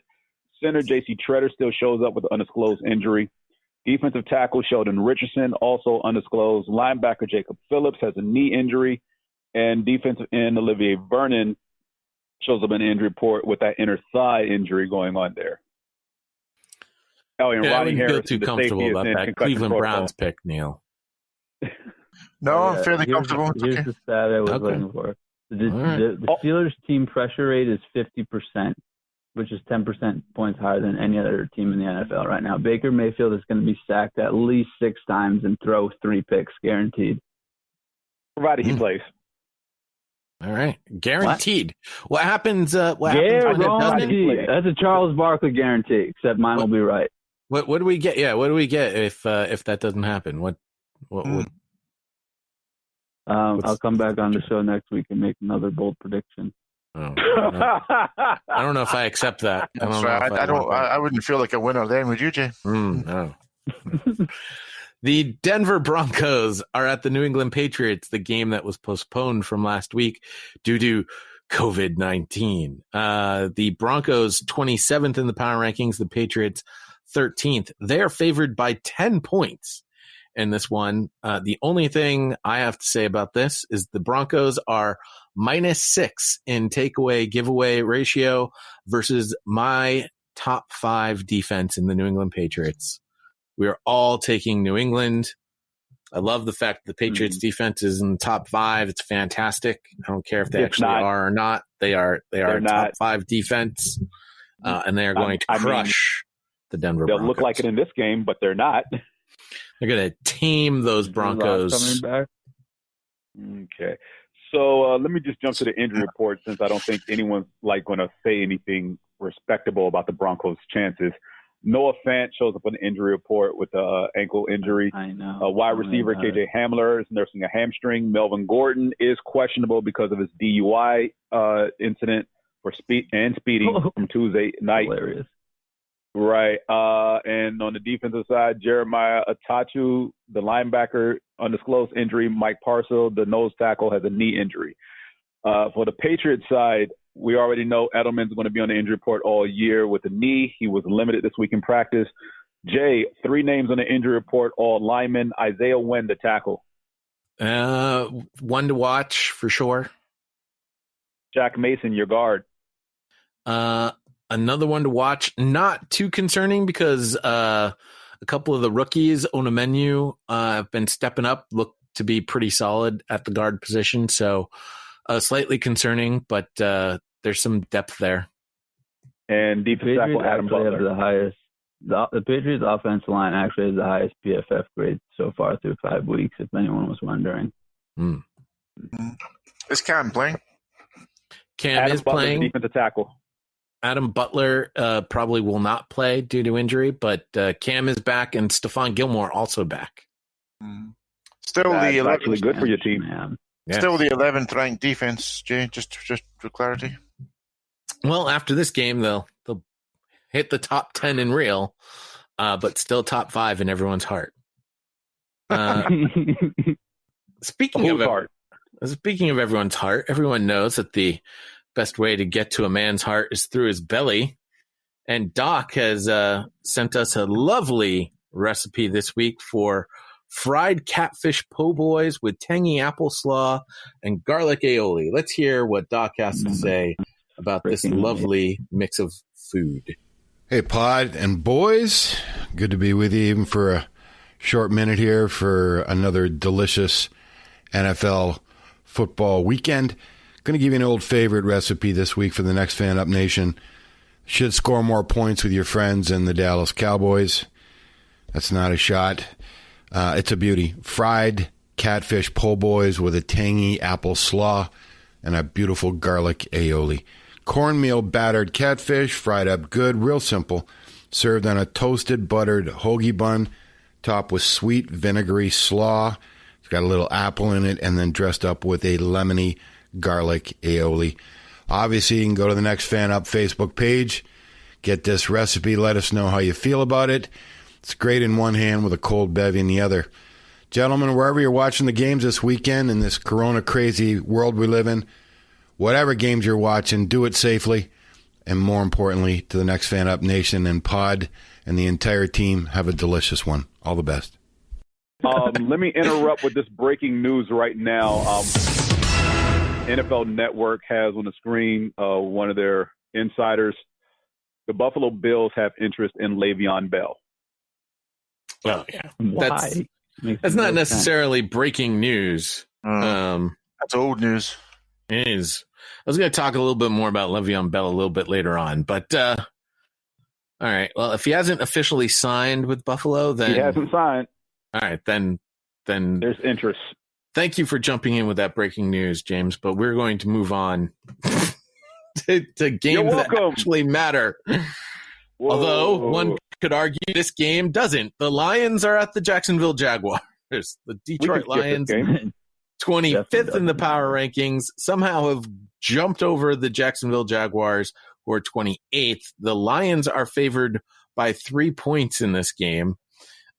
Center J.C. Treader still shows up with an undisclosed injury. Defensive tackle Sheldon Richardson, also undisclosed. Linebacker Jacob Phillips has a knee injury. And defensive end Olivier Vernon shows up in the injury report with that inner thigh injury going on there. Oh, and I Ronnie wouldn't Harris, feel too comfortable about that Cleveland Browns pick, Neil. No, I'm fairly comfortable. Here's the stat I was looking for. The Steelers' team pressure rate is 50%, which is 10% points higher than any other team in the NFL right now. Baker Mayfield is going to be sacked at least 6 times and throw 3 picks, guaranteed. Provided he plays. All right, guaranteed. What happens? What happens when it doesn't? That's a Charles Barkley guarantee, except mine will be right. What do we get? Yeah, what do we get if that doesn't happen? What would? I'll come back on the show next week and make another bold prediction. Oh, I don't know if I accept that. I wouldn't feel like a winner then, would you, Jay? No. The Denver Broncos are at the New England Patriots, the game that was postponed from last week due to COVID-19. The Broncos 27th in the power rankings, the Patriots 13th. They are favored by 10 points. in this one. The only thing I have to say about this is the Broncos are -6 in takeaway giveaway ratio versus my top 5 defense in the New England Patriots. We are all taking New England. I love the fact that the Patriots defense is in the top 5. It's fantastic. I don't care if they are or not. They are a top 5 defense, and they are going to crush the Denver Broncos. They'll look like it in this game, but they're not. They're going to tame those Broncos. Coming back. Okay. So let me just jump to the injury report since I don't think anyone's going to say anything respectable about the Broncos' chances. Noah Fant shows up on the injury report with an ankle injury. I know. Wide receiver KJ Hamler is nursing a hamstring. Melvin Gordon is questionable because of his DUI incident for speeding from Tuesday night. Hilarious. Right. And on the defensive side, Jeremiah Atachu, the linebacker, undisclosed injury. Mike Parcell, the nose tackle, has a knee injury. For the Patriots side, we already know Edelman's going to be on the injury report all year with a knee. He was limited this week in practice. Jay, 3 names on the injury report, all linemen. Isaiah Wynn, the tackle. One to watch for sure. Jack Mason, your guard. Another one to watch. Not too concerning because a couple of the rookies on a menu have been stepping up, look to be pretty solid at the guard position. So slightly concerning, but there's some depth there. And defensive tackle Adam Butler. The Patriots offensive line actually has the highest PFF grade so far through 5 weeks, if anyone was wondering. Is Cam playing? Cam Adam is Butler, playing. Defensive tackle. Adam Butler probably will not play due to injury, but Cam is back and Stephon Gilmore also back. Still That's the 11th. actually good for your team. Man. Yeah. Still the 11th ranked defense, Jay. Just for clarity. Well, after this game, they'll hit the top 10 in real, but still top 5 in everyone's heart. Speaking of everyone's heart, everyone knows that the best way to get to a man's heart is through his belly. And Doc has sent us a lovely recipe this week for fried catfish po' boys with tangy apple slaw and garlic aioli. Let's hear what Doc has to say about this lovely mix of food. Hey, Pod and boys. Good to be with you even for a short minute here for another delicious NFL football weekend. Going to give you an old favorite recipe this week for the next Fan Up Nation. Should score more points with your friends in the Dallas Cowboys. That's not a shot. It's a beauty. Fried catfish po' boys with a tangy apple slaw and a beautiful garlic aioli. Cornmeal battered catfish, fried up good, real simple. Served on a toasted buttered hoagie bun, topped with sweet vinegary slaw. It's got a little apple in it, and then dressed up with a lemony garlic aioli. Obviously, you can go to the Next Fan Up Facebook page, get this recipe, let us know how you feel about it. It's great in one hand with a cold bevy in the other. Gentlemen, wherever you're watching the games this weekend in this corona-crazy world we live in, whatever games you're watching, do it safely. And more importantly, to the Next Fan Up Nation and Pod and the entire team, have a delicious one. All the best. Let me interrupt with this breaking news right now. NFL Network has on the screen one of their insiders. The Buffalo Bills have interest in Le'Veon Bell. Oh, yeah. Why? That's not necessarily breaking news. That's old news. It is. I was going to talk a little bit more about Le'Veon Bell a little bit later on, but all right. Well, if he hasn't officially signed with Buffalo, then He hasn't signed. all right, then There's interest. thank you for jumping in with that breaking news, James. But we're going to move on to games that actually matter. Whoa. Although one could argue this game doesn't. The Lions are at the Jacksonville Jaguars. The Detroit Lions, 25th in the power rankings, somehow have jumped over the Jacksonville Jaguars, who are 28th. The Lions are favored by 3 points in this game.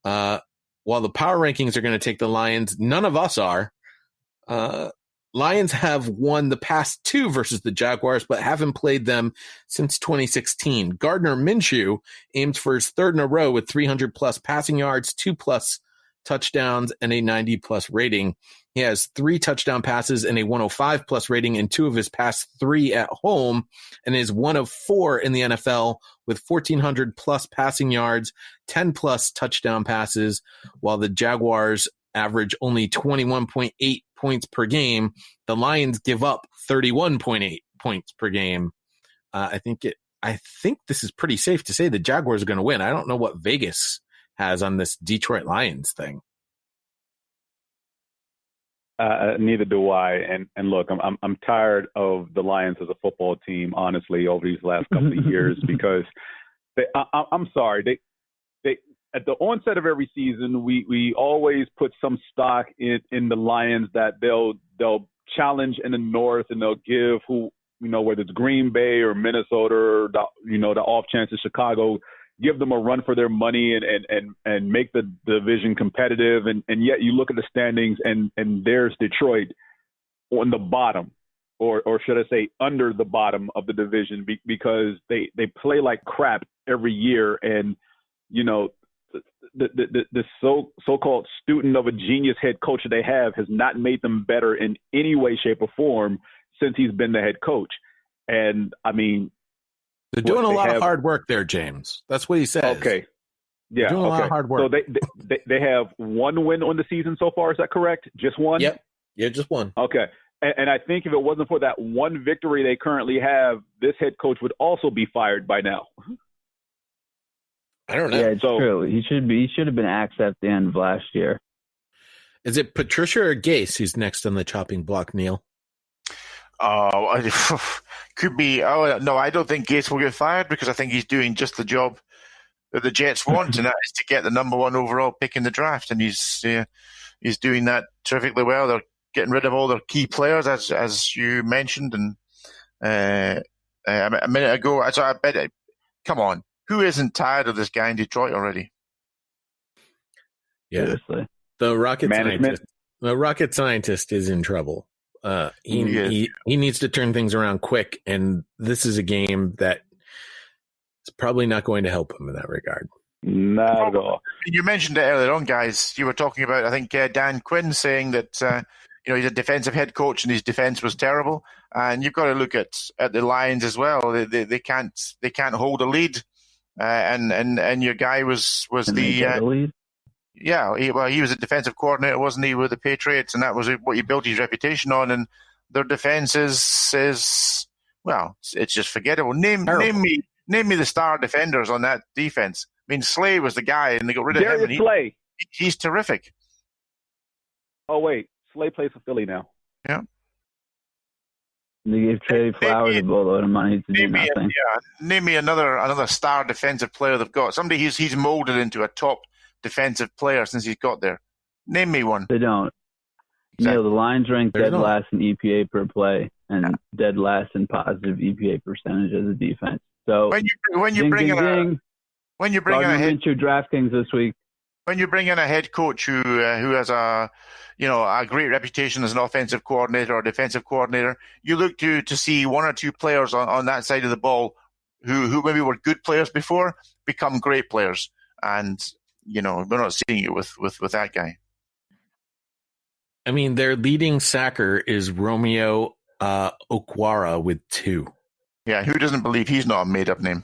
While the power rankings are going to take the Lions, none of us are. Lions have won the past 2 versus the Jaguars, but haven't played them since 2016. Gardner Minshew aims for his 3rd in a row with 300-plus passing yards, 2+ touchdowns, and a 90-plus rating. He has 3 touchdown passes and a 105-plus rating in 2 of his past 3 at home, and is 1 of 4 in the NFL with 1,400-plus passing yards, 10-plus touchdown passes, while the Jaguars average only 21.8 points per game. The Lions give up 31.8 points per game. I think this is pretty safe to say the Jaguars are going to win. I don't know what Vegas has on this Detroit Lions thing. Neither do I. And look, I'm tired of the Lions as a football team, honestly, over these last couple of years, because I'm sorry. They at the onset of every season, we always put some stock in the Lions that they'll challenge in the North, and they'll give whether it's Green Bay or Minnesota or the off chance of Chicago, give them a run for their money and make the division competitive. And yet you look at the standings and there's Detroit on the bottom, or should I say under the bottom of the division, because they play like crap every year. And, the so-called student of a genius head coach that they have has not made them better in any way, shape, or form since he's been the head coach. And I mean, they're doing a lot of hard work there, James. That's what he says. Okay. Yeah. They're doing a lot of hard work. So they have 1 win on the season so far. Is that correct? Just 1? Yep. Yeah, just 1. Okay. And I think if it wasn't for that 1 victory they currently have, this head coach would also be fired by now. I don't know. Yeah, it's true. He should have been axed at the end of last year. Is it Patricia or Gase who's next on the chopping block, Neil? Could be. Oh, no, I don't think Gase will get fired, because I think he's doing just the job that the Jets want, and that is to get the number 1 overall pick in the draft. And he's doing that terrifically well. They're getting rid of all their key players, as you mentioned. And a minute ago, so I bet. Come on, who isn't tired of this guy in Detroit already? Yeah, seriously. The rocket scientist is in trouble. He needs to turn things around quick, and this is a game that is probably not going to help him in that regard. Not at all. You mentioned it earlier on, guys. You were talking about, I think, Dan Quinn saying that he's a defensive head coach and his defense was terrible. And you've got to look at the Lions as well. They can't hold a lead. And your guy was the lead? Yeah, he was a defensive coordinator, wasn't he, with the Patriots, and that was what he built his reputation on. And their defense is it's just forgettable. Name me the star defenders on that defense. I mean, Slay was the guy, and they got rid of him. Slay. He's terrific. Oh wait, Slay plays for Philly now. Yeah. They gave Trey Flowers a boatload of money to do nothing. Name me another star defensive player they've got. Somebody he's molded into a top defensive player since he's got there. Name me one. They don't. Exactly. The Lions rank dead last in EPA per play and dead last in positive EPA percentage as a defense. So when you bring in a DraftKings this week. When you bring in a head coach who has a great reputation as an offensive coordinator or defensive coordinator, you look to see 1 or 2 players on that side of the ball who maybe were good players before become great players. And we're not seeing it with that guy. I mean, their leading sacker is Romeo Okwara with 2. Yeah, who doesn't believe he's not a made-up name?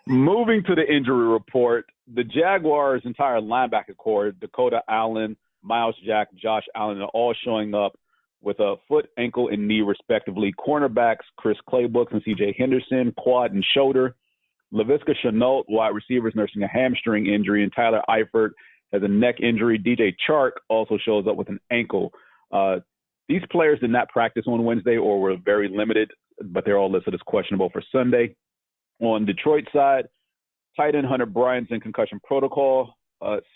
Moving to the injury report, the Jaguars' entire linebacker core, Dakota Allen, Miles Jack, Josh Allen, are all showing up with a foot, ankle, and knee, respectively. Cornerbacks, Chris Claybooks and C.J. Henderson, quad and shoulder. Laviska Shenault, wide receivers, nursing a hamstring injury, and Tyler Eifert has a neck injury. DJ Chark also shows up with an ankle. These players did not practice on Wednesday or were very limited, but they're all listed as questionable for Sunday. On Detroit side, tight end Hunter Bryant's in concussion protocol.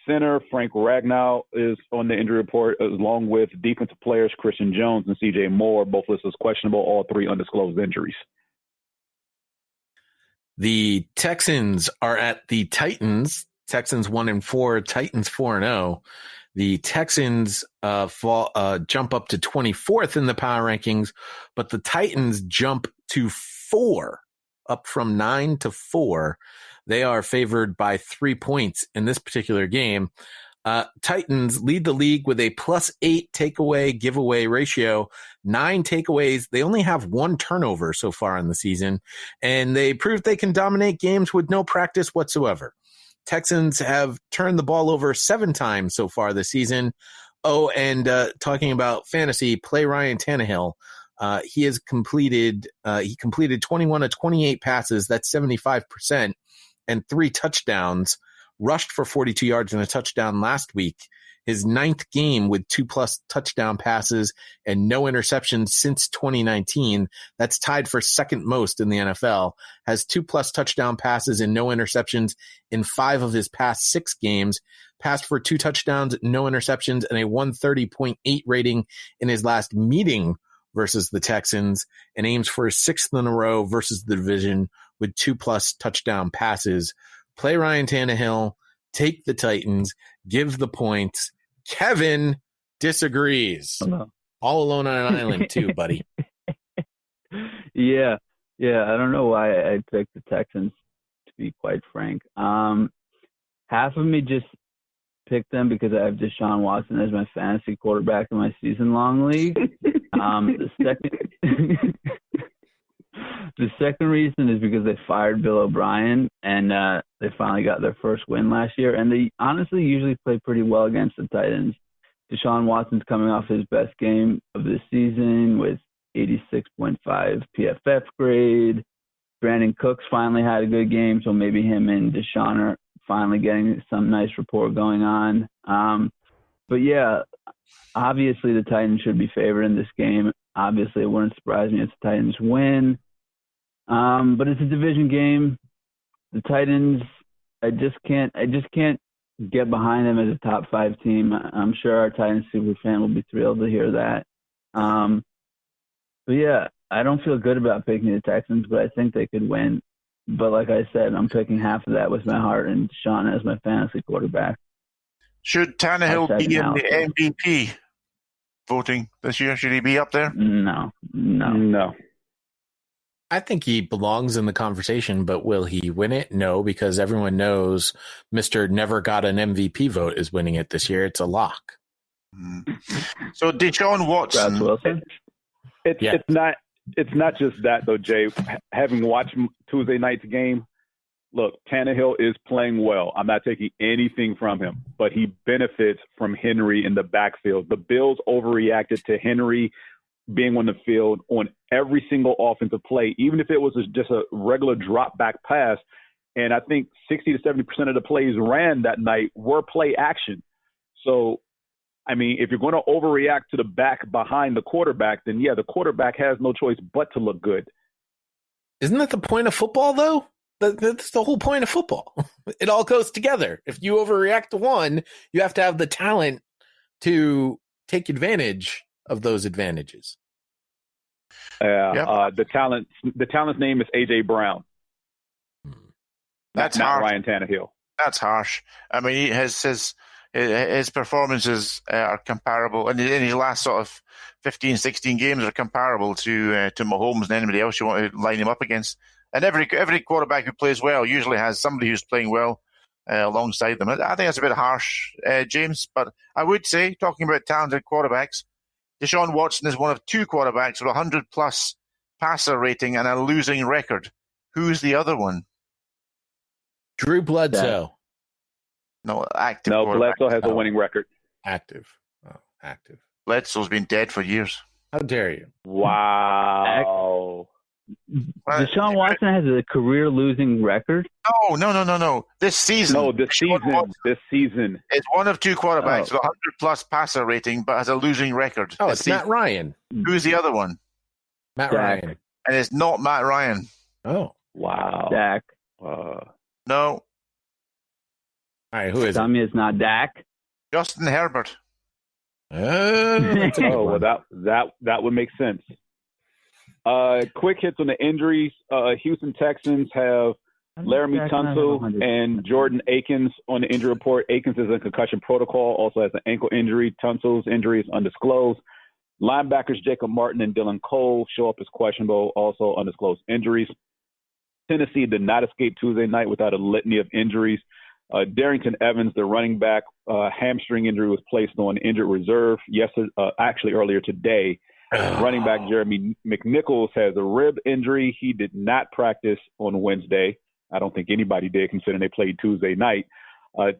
Center Frank Ragnow is on the injury report, along with defensive players Christian Jones and C.J. Moore, both listed as questionable, all 3 undisclosed injuries. The Texans are at the Titans. Texans 1-4, Titans 4-0. The Texans jump up to 24th in the power rankings, but the Titans jump to 4, up from 9 to 4. They are favored by 3 points in this particular game. Titans lead the league with a +8 takeaway giveaway ratio, 9 takeaways. They only have 1 turnover so far in the season, and they proved they can dominate games with no practice whatsoever. Texans have turned the ball over 7 times so far this season. Oh, and talking about fantasy, play Ryan Tannehill. He completed 21 of 28 passes. That's 75%, and 3 touchdowns. Rushed for 42 yards and a touchdown last week. His 9th game with 2+ touchdown passes and no interceptions since 2019. That's tied for second most in the NFL. Has 2+ touchdown passes and no interceptions in 5 of his past 6 games. Passed for 2 touchdowns, no interceptions, and a 130.8 rating in his last meeting versus the Texans, and aims for his 6th in a row versus the division with 2+ touchdown passes. Play Ryan Tannehill, take the Titans, give the points. Kevin disagrees. All alone on an island too, buddy. Yeah. I don't know why I picked the Texans, to be quite frank. Half of me just picked them because I have Deshaun Watson as my fantasy quarterback in my season-long league. The second reason is because they fired Bill O'Brien, and they finally got their first win last year. And they honestly usually play pretty well against the Titans. Deshaun Watson's coming off his best game of the season with 86.5 PFF grade. Brandon Cooks finally had a good game, so maybe him and Deshaun are finally getting some nice rapport going on. But yeah, obviously the Titans should be favored in this game. Obviously, it wouldn't surprise me if the Titans win. But it's a division game. The Titans, I just can't get behind them as a top 5 team. I'm sure our Titans super fan will be thrilled to hear that. But yeah, I don't feel good about picking the Texans, but I think they could win. But like I said, I'm picking half of that with my heart and Deshaun as my fantasy quarterback. Should Tannehill be in the MVP voting this year? Should he be up there? No. I think he belongs in the conversation, but will he win it? No, because everyone knows Mr. Never Got an MVP vote is winning it this year. It's a lock. So Deshaun Watson. It's not just that though, Jay. Having watched Tuesday night's game, look, Tannehill is playing well. I'm not taking anything from him, but he benefits from Henry in the backfield. The Bills overreacted to Henry being on the field on every single offensive play, even if it was just a regular drop back pass. And I think 60 to 70% of the plays ran that night were play action. So, I mean, if you're going to overreact to the back behind the quarterback, then yeah, the quarterback has no choice but to look good. Isn't that the point of football, though? That's the whole point of football. It all goes together. If you overreact to one, you have to have the talent to take advantage of those advantages. The talent's name is A.J. Brown. That's not harsh. Ryan Tannehill. That's harsh. I mean, his performances are comparable, and in his last sort of 15, 16 games are comparable to Mahomes and anybody else you want to line him up against. And every quarterback who plays well usually has somebody who's playing well alongside them. I think that's a bit harsh, James, but I would say, talking about talented quarterbacks, Deshaun Watson is one of 2 quarterbacks with 100+ passer rating and a losing record. Who's the other one? Drew Bledsoe. No, active. No, Bledsoe has a winning record. Active. Oh, active. Bledsoe's been dead for years. How dare you? Wow. Deshaun Watson has a career losing record? No. This season. No, this season. It's one of 2 quarterbacks with 100+ passer rating, but has a losing record. Oh, it's Matt Ryan. Who's the other one? Matt Ryan. And it's not Matt Ryan. Oh. Wow. Dak. No. All right, who is Tell it? me it's not Dak. Justin Herbert. Well, that would make sense. Quick hits on the injuries. Houston Texans have Laramie Tunsil and Jordan Akins on the injury report. Akins is in concussion protocol, also has an ankle injury. Tunsil's injury is undisclosed. Linebackers Jacob Martin and Dylan Cole show up as questionable, also undisclosed injuries. Tennessee did not escape Tuesday night without a litany of injuries. Darrington Evans, the running back, hamstring injury was placed on injured reserve actually earlier today. Running back Jeremy McNichols has a rib injury. He did not practice on Wednesday. I don't think anybody did, considering they played Tuesday night.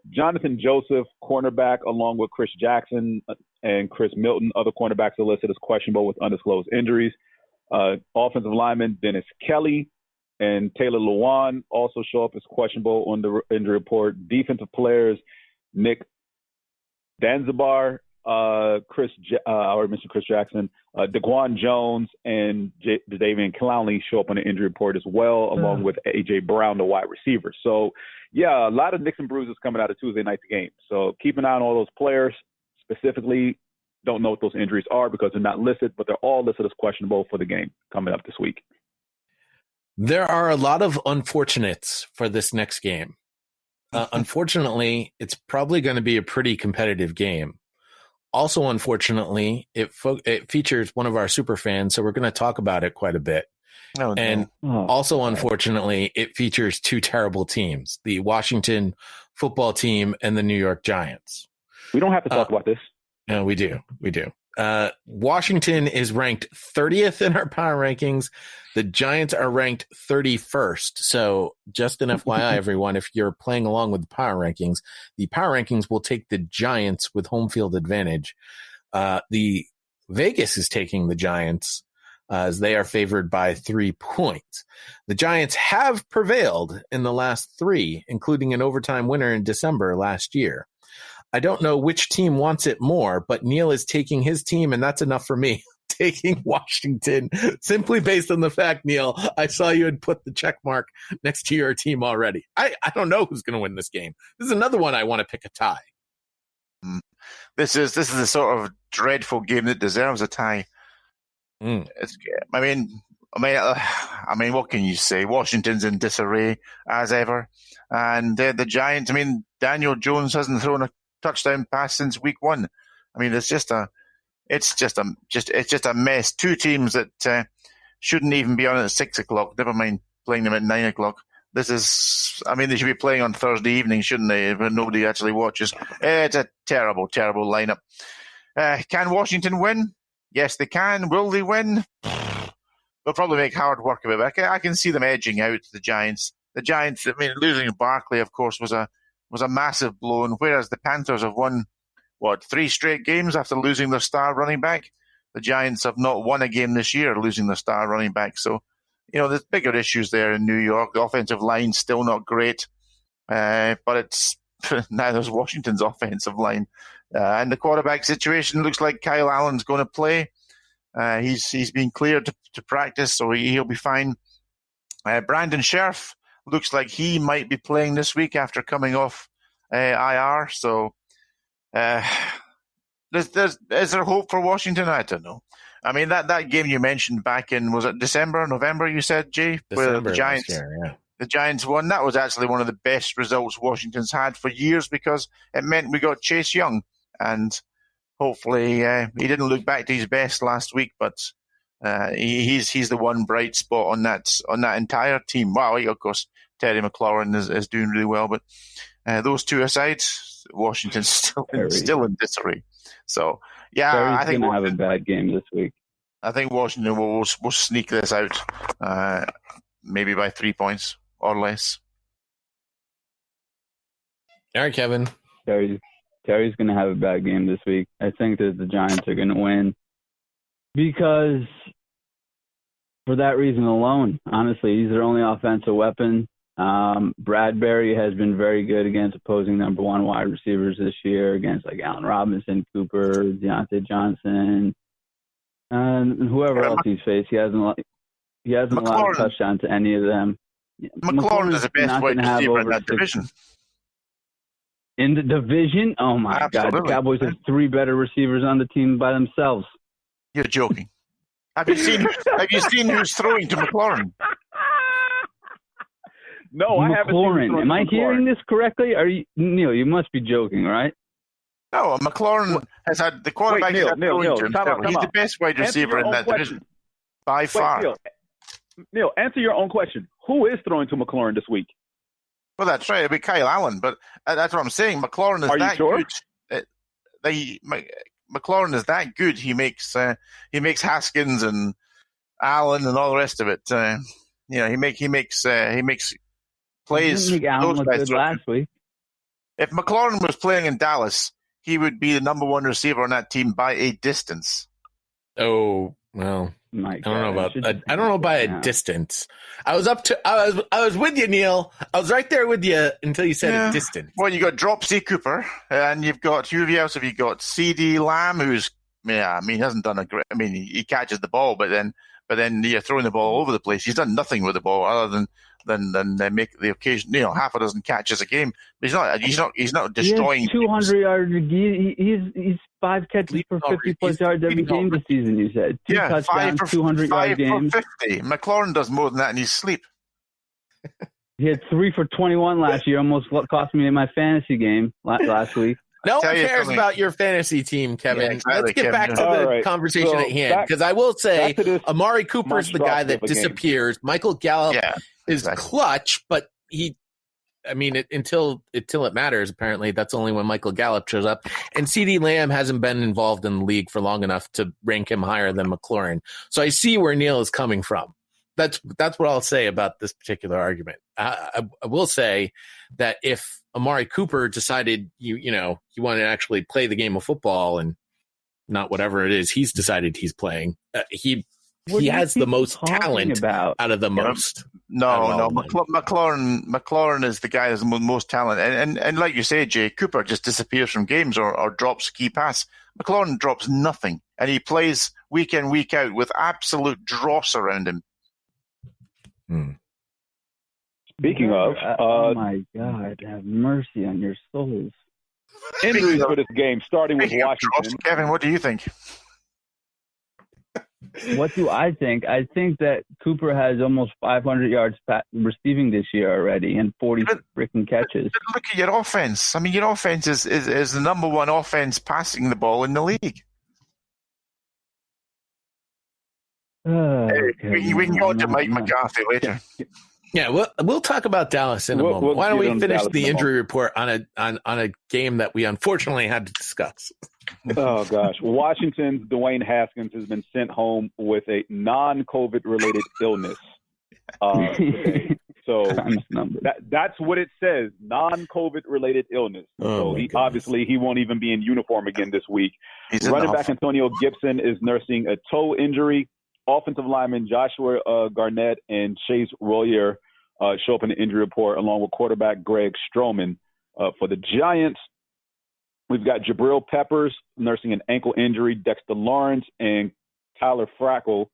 Jonathan Joseph, cornerback, along with Chris Jackson and Chris Milton, other cornerbacks are listed as questionable with undisclosed injuries. Offensive lineman Dennis Kelly and Taylor Lewan also show up as questionable on the injury report. Defensive players Nick Danzibar, I already mentioned Chris Jackson, DeQuan Jones, and Davian Clowney show up on the injury report as well, along with A.J. Brown, the wide receiver. So, yeah, a lot of nicks and bruises coming out of Tuesday night's game. So keep an eye on all those players. Specifically, don't know what those injuries are because they're not listed, but they're all listed as questionable for the game coming up this week. There are a lot of unfortunates for this next game. Unfortunately, it's probably going to be a pretty competitive game. Also, unfortunately, it features one of our super fans, so we're going to talk about it quite a bit. Also, unfortunately, it features two terrible teams, the Washington football team and the New York Giants. We don't have to talk about this. No, we do. We do. Washington is ranked 30th in our power rankings. The Giants are ranked 31st. So just an FYI, everyone, if you're playing along with the power rankings will take the Giants with home field advantage. The Vegas is taking the Giants as they are favored by 3 points. The Giants have prevailed in the last 3, including an overtime winner in December last year. I don't know which team wants it more, but Neil is taking his team, and that's enough for me. Taking Washington simply based on the fact, Neil, I saw you had put the check mark next to your team already. I don't know who's going to win this game. This is another one I want to pick a tie. This is the sort of dreadful game that deserves a tie. It's, I mean, what can you say? Washington's in disarray as ever, and the Giants. I mean, Daniel Jones hasn't thrown a touchdown pass since week 1. I mean, it's just a mess. Two teams that shouldn't even be on at 6 o'clock. Never mind playing them at 9 o'clock. They should be playing on Thursday evening, shouldn't they? But nobody actually watches. It's a terrible, terrible lineup. Can Washington win? Yes, they can. Will they win? They'll probably make hard work of it. But I can see them edging out the Giants. The Giants. I mean, losing Barkley, of course, was a massive blow. And whereas the Panthers have won 3 straight games after losing their star running back, the Giants have not won a game this year losing their star running back. So, there's bigger issues there in New York. The offensive line's still not great, but it's now there's Washington's offensive line. And the quarterback situation looks like Kyle Allen's going to play. He's been cleared to practice, so he'll be fine. Brandon Scherf looks like he might be playing this week after coming off IR. So, is there hope for Washington? I don't know. I mean, that game you mentioned back in, was it December, November, you said, Jay? December, where the Giants, the Giants won. That was actually one of the best results Washington's had for years because it meant we got Chase Young. And hopefully he didn't look back to his best last week, but he's the one bright spot on that entire team. Wow, of course, Terry McLaurin is doing really well, but those two aside, Washington's still in disarray. So, yeah, Terry's I think going to have a bad game this week. I think Washington will sneak this out, maybe by 3 points or less. All right, Kevin. Terry's going to have a bad game this week. I think that the Giants are going to win because for that reason alone, honestly, he's their only offensive weapon. Bradbury has been very good against opposing number 1 wide receivers this year, against like Allen Robinson, Cooper, Deontay Johnson, and whoever else he's faced. He hasn't allowed a touchdown to any of them. McLaurin is the best wide receiver in that division. In the division? Oh, my God. The Cowboys have 3 better receivers on the team by themselves. You're joking. Have you seen who's throwing to McLaurin? No, I haven't seen Am I hearing this correctly? Neil, you must be joking, right? No, McLaurin has had the quarterback. Neil, he's the best wide receiver in that division by far. Neil, answer your own question. who is throwing to McLaurin this week? Well, that's right. It'll be Kyle Allen, but that's what I'm saying. McLaurin is Are you that sure? good. McLaurin is that good. He makes Haskins and Allen and all the rest of it. He makes plays. Didn't think Allen Those looked guys good last week. If McLaurin was playing in Dallas, he would be the number one receiver on that team by a distance. Oh, well, My I don't know God, about I don't know by a distance. I was with you, Neil. I was right there with you until you said a distance. Well, you got Dropsy Cooper, and you've got who else have you got? CD Lamb, who's he hasn't done a great. He catches the ball, but then you're throwing the ball all over the place. He's done nothing with the ball other than they make the occasion, half a dozen catches a game. But he's not destroying. He has 200 yards. He's 5 catches for 50+ yards every game this season. You said 2 touchdowns, 200-yard games. 50. McLaurin does more than that in his sleep. He had 3 for 21 last year. Almost cost me in my fantasy game last week. No one cares about your fantasy team, Kevin. Yeah, exactly, Let's get Kevin. back to the conversation at hand. Because I will say, Amari Cooper's the guy that disappears. Michael Gallup is clutch, but until it matters, apparently, that's only when Michael Gallup shows up. And CD Lamb hasn't been involved in the league for long enough to rank him higher than McLaurin. So I see where Neil is coming from. That's what I'll say about this particular argument. I will say that if Amari Cooper decided you wanted to actually play the game of football and not whatever it is he's decided he's playing, he has the most talent out of the most. No, McLaurin is the guy that's the most talent, and like you say, Jay, Cooper just disappears from games or drops a key pass. McLaurin drops nothing, and he plays week in, week out with absolute dross around him. Speaking of, oh my God, have mercy on your souls. Injuries for this game, starting with Washington. Kevin, what do you think? What do I think? I think that Cooper has almost 500 yards receiving this year already and 40 freaking catches. But look at your offense. Your offense is the number one offense passing the ball in the league. We can go to Mike McCarthy later. Yeah, we'll talk about Dallas in a moment. Why don't we finish the injury report on a game that we unfortunately had to discuss? Oh gosh, Washington's Dwayne Haskins has been sent home with a non-COVID related illness. So that's what it says: non-COVID related illness. So he won't even be in uniform again this week. Running back Antonio Gibson is nursing a toe injury. Offensive lineman Joshua Garnett and Chase Royer show up in the injury report, along with quarterback Greg Stroman. For the Giants, we've got Jabril Peppers nursing an ankle injury, Dexter Lawrence and Tyler Frackle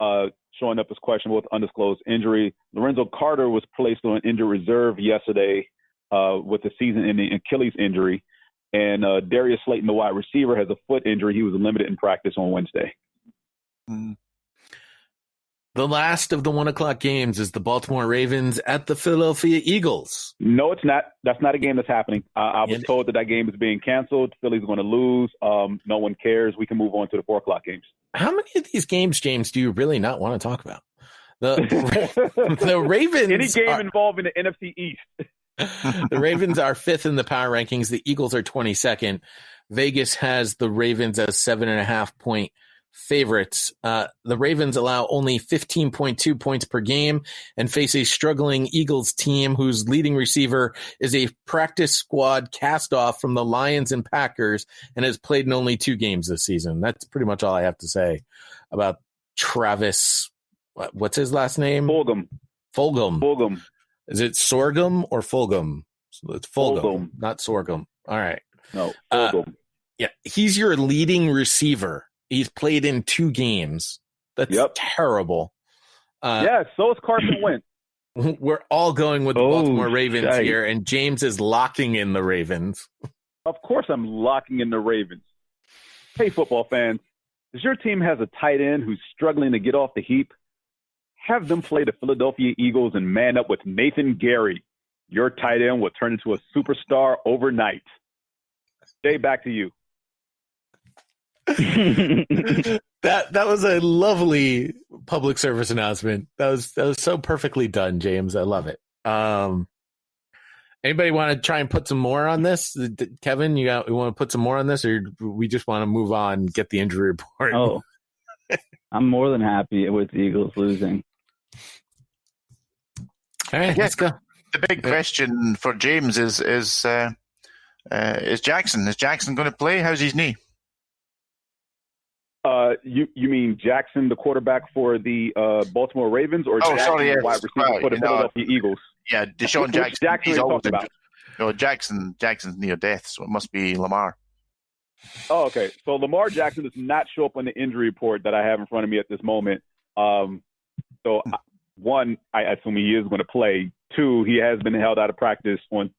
showing up as questionable with undisclosed injury. Lorenzo Carter was placed on injury reserve yesterday with a season-ending Achilles injury. And Darius Slayton, the wide receiver, has a foot injury. He was limited in practice on Wednesday. The last of the 1:00 games is the Baltimore Ravens at the Philadelphia Eagles. No, it's not. That's not a game that's happening. I was told that game is being canceled. Philly's going to lose. No one cares. We can move on to the 4:00 games. How many of these games, James, do you really not want to talk about? The Ravens. Any game involving the NFC East. The Ravens are 5th in the power rankings. The Eagles are 22nd. Vegas has the Ravens as 7.5-point favorites. The Ravens allow only 15.2 points per game and face a struggling Eagles team whose leading receiver is a practice squad cast off from the Lions and Packers and has played in only 2 games this season. That's pretty much all I have to say about Travis. What's his last name? Fulgham. Is it Sorghum or Fulgham? It's Fulgham, not Sorghum. All right. No, Fulgham. Yeah, he's your leading receiver. He's played in 2 games. That's terrible. So is Carson Wentz. We're all going with the Baltimore Ravens here, and James is locking in the Ravens. Of course I'm locking in the Ravens. Hey, football fans, does your team has a tight end who's struggling to get off the heap? Have them play the Philadelphia Eagles and man up with Nathan Gary. Your tight end will turn into a superstar overnight. Jay, back to you. That was a lovely public service announcement. That was so perfectly done, James. I love it. Anybody want to try and put some more on this? Kevin, you want to put some more on this, or we just want to move on and get the injury report? Oh, I'm more than happy with the Eagles losing. All right, let's go. The big question for James is Jackson. Is Jackson going to play? How's his knee? You mean Jackson, the quarterback for the Baltimore Ravens, or Jackson, the wide receiver for the Philadelphia Eagles? Yeah, Deshaun Jackson. Jackson he's always about. No, Jackson's near death, so it must be Lamar. Oh, okay. So Lamar Jackson does not show up on the injury report that I have in front of me at this moment. One, I assume he is going to play. Two, he has been held out of practice on.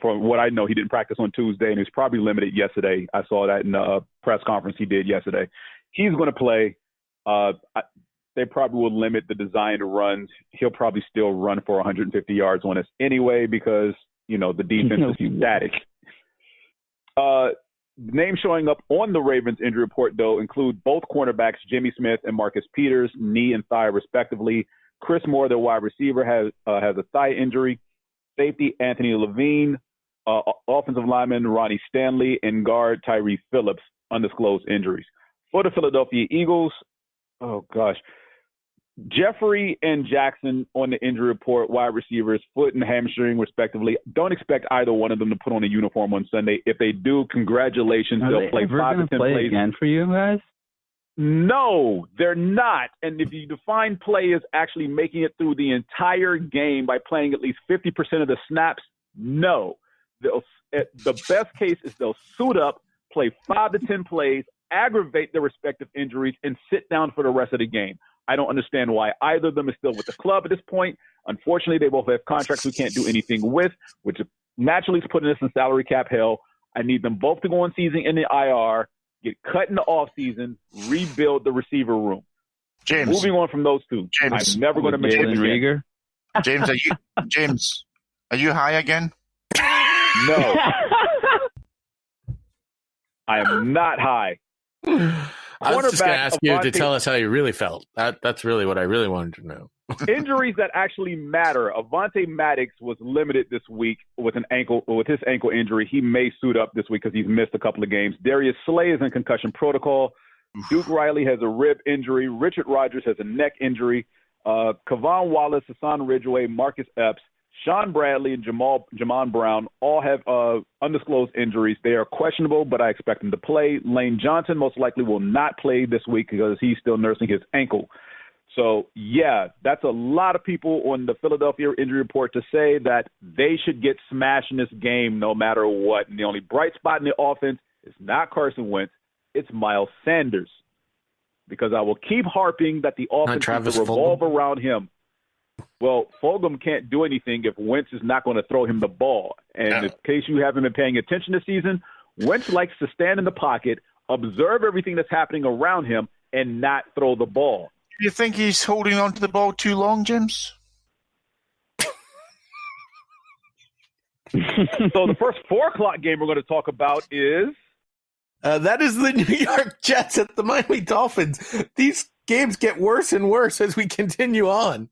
From what I know, he didn't practice on Tuesday, and he was probably limited yesterday. I saw that in the press conference he did yesterday. He's going to play. They probably will limit the designed runs. He'll probably still run for 150 yards on us anyway because, the defense is static. Names showing up on the Ravens injury report, though, include both cornerbacks, Jimmy Smith and Marcus Peters, knee and thigh respectively. Chris Moore, their wide receiver, has a thigh injury. Safety, Anthony Levine. Offensive lineman, Ronnie Stanley. And guard, Tyree Phillips, undisclosed injuries. For the Philadelphia Eagles, oh, gosh. Jeffrey and Jackson on the injury report, wide receivers, foot and hamstring, respectively. Don't expect either one of them to put on a uniform on Sunday. If they do, congratulations. They'll play 5 to 10 plays again for you guys? No, they're not. And if you define play as actually making it through the entire game by playing at least 50% of the snaps, no. The best case is they'll suit up, play 5 to 10 plays, aggravate their respective injuries, and sit down for the rest of the game. I don't understand why either of them is still with the club at this point. Unfortunately, they both have contracts we can't do anything with, which naturally is putting us in salary cap hell. I need them both to go on season in the IR, get cut in the offseason, rebuild the receiver room. James. Moving on from those two. James. I'm never going to mention Rieger. James, are you high again? No. I am not high. I was just going to ask you to tell us how you really felt. That's really what I really wanted to know. Injuries that actually matter. Avonte Maddox was limited this week with his ankle injury. He may suit up this week because he's missed a couple of games. Darius Slay is in concussion protocol. Duke Riley has a rib injury. Richard Rodgers has a neck injury. Kavon Wallace, Hassan Ridgeway, Marcus Epps, Sean Bradley, and Jamon Brown all have undisclosed injuries. They are questionable, but I expect them to play. Lane Johnson most likely will not play this week because he's still nursing his ankle. So, yeah, that's a lot of people on the Philadelphia injury report to say that they should get smashed in this game no matter what. And the only bright spot in the offense is not Carson Wentz. It's Miles Sanders. Because I will keep harping that the offense needs to revolve around him. Well, Fulgham can't do anything if Wentz is not going to throw him the ball. And in case you haven't been paying attention this season, Wentz likes to stand in the pocket, observe everything that's happening around him, and not throw the ball. Do you think he's holding on to the ball too long, James? So the first 4:00 game we're going to talk about is... that is the New York Jets at the Miami Dolphins. These games get worse and worse as we continue on.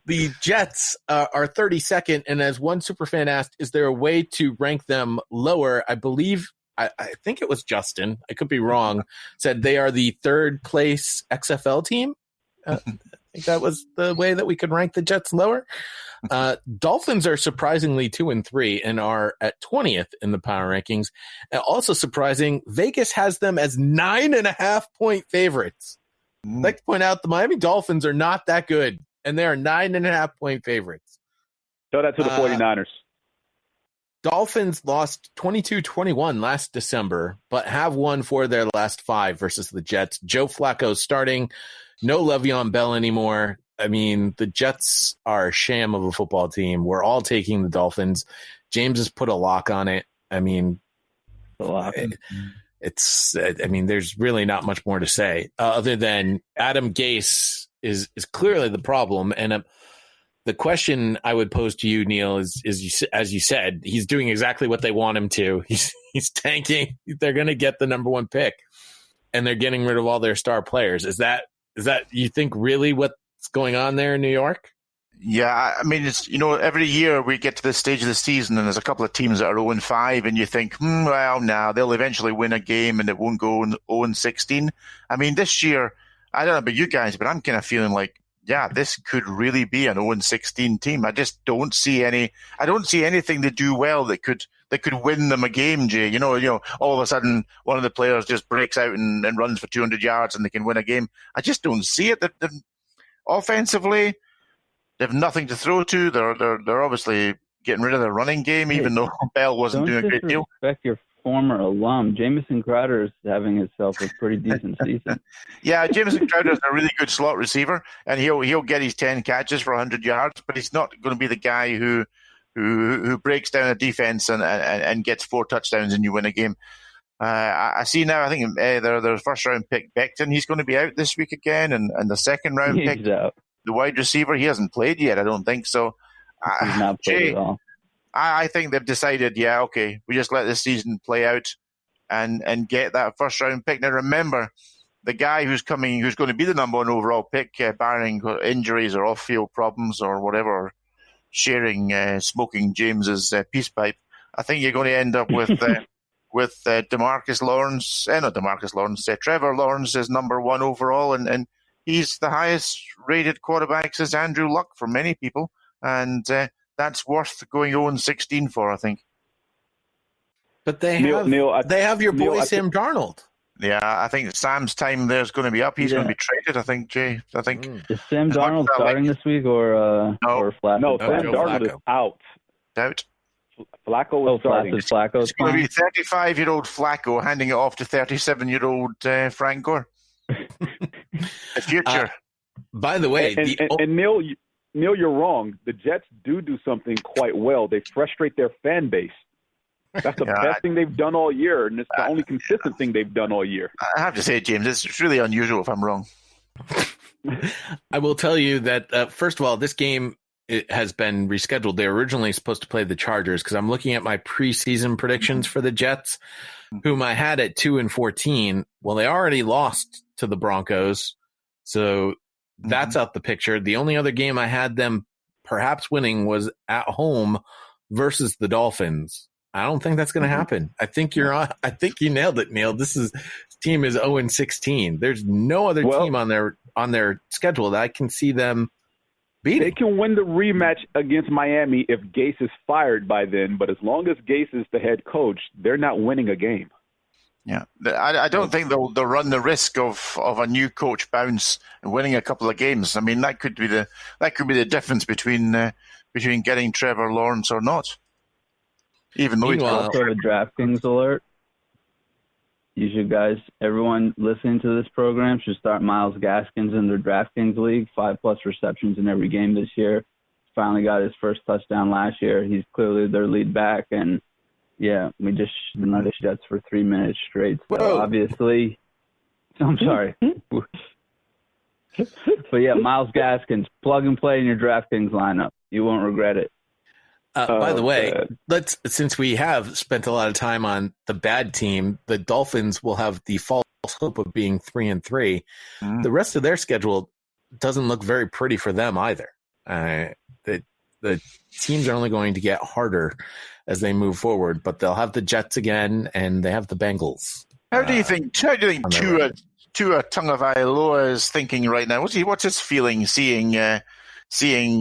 The Jets are 32nd, and as one superfan asked, is there a way to rank them lower? I believe, I think it was Justin, I could be wrong, said they are the third place XFL team. I think that was the way that we could rank the Jets lower. Dolphins are surprisingly 2-3 and are at 20th in the power rankings. And also surprising, Vegas has them as 9.5-point favorites. I'd like to point out the Miami Dolphins are not that good, and they are 9.5-point favorites. Show that to the 49ers. Dolphins lost 22-21 last December, but have won 4 of their last 5 versus the Jets. Joe Flacco starting. No Le'Veon Bell anymore. I mean, the Jets are a sham of a football team. We're all taking the Dolphins. James has put a lock on it. I mean, there's really not much more to say other than Adam Gase is clearly the problem. And the question I would pose to you, Neil, is as you said, he's doing exactly what they want him to. He's tanking. They're going to get the number 1 pick. and they're getting rid of all their star players. Is that you think really what's going on there in New York? Yeah, I mean, it's, every year we get to this stage of the season and there's a couple of teams that are 0-5 and you think, well, now they'll eventually win a game and it won't go 0-16. I mean, this year, I don't know about you guys, but I'm kind of feeling like, yeah, this could really be an 0-16 team. I just don't see anything they do well that could win them a game, Jay. All of a sudden one of the players just breaks out and runs for 200 yards and they can win a game. I just don't see it. They're offensively, they have nothing to throw to. They're obviously getting rid of their running game, even though Bell wasn't doing a great deal. Respect your former alum. Jamison Crowder is having himself a pretty decent season. Yeah, Jamison Crowder is a really good slot receiver, and he'll get his 10 catches for 100 yards, but he's not going to be the guy who breaks down a defense and gets 4 touchdowns and you win a game. I see now, I think their first round pick, Becton, he's going to be out this week again, and the second round pick, out. The wide receiver, he hasn't played yet, I don't think so. He's not played at all. I think they've decided, yeah, okay, we just let this season play out and get that first round pick. Now remember, the guy who's going to be the number 1 overall pick, barring injuries or off-field problems or whatever, smoking James's peace pipe, I think you're going to end up with Trevor Lawrence is number 1 overall, and he's the highest rated quarterback since Andrew Luck for many people, and that's worth going 0-16 for, I think. But they have your boy Sam Darnold. Yeah, I think Sam's time there's going to be up. He's going to be traded, I think, Jay. I think. Is Sam Darnold starting this week or Flacco? No, Sam Darnold is out. Out. Flacco is starting. It's going to be 35-year-old Flacco handing it off to 37-year-old Frank Gore. The future. By the way, and Neil, you're wrong. The Jets do something quite well. They frustrate their fan base. That's the best thing they've done all year, and it's the only consistent thing they've done all year. I have to say, James, it's really unusual if I'm wrong. I will tell you that, first of all, this game has been rescheduled. They were originally supposed to play the Chargers because I'm looking at my preseason predictions for the Jets, whom I had at 2-14. Well, they already lost to the Broncos, so that's out the picture. The only other game I had them perhaps winning was at home versus the Dolphins. I don't think that's going to happen. I think you're on. I think you nailed it, Neil. This team is 0-16. There's no other team on their schedule that I can see them beating. They can win the rematch against Miami if Gase is fired by then. But as long as Gase is the head coach, they're not winning a game. Yeah, I don't think they'll run the risk of a new coach bounce and winning a couple of games. I mean, that could be the difference between getting Trevor Lawrence or not. Even though also a DraftKings alert. You should everyone listening to this program should start Myles Gaskins in their DraftKings league. 5+ receptions in every game this year. Finally got his first touchdown last year. He's clearly their lead back, and yeah, we just been the Jets for 3 minutes straight. So obviously, I'm sorry. But yeah, Myles Gaskins, plug and play in your DraftKings lineup. You won't regret it. By the way, since we have spent a lot of time on the bad team, the Dolphins will have the false hope of being 3-3. The rest of their schedule doesn't look very pretty for them either. The teams are only going to get harder as they move forward, but they'll have the Jets again, and they have the Bengals. How do you think Tua Tagovailoa is thinking right now? What's his feeling seeing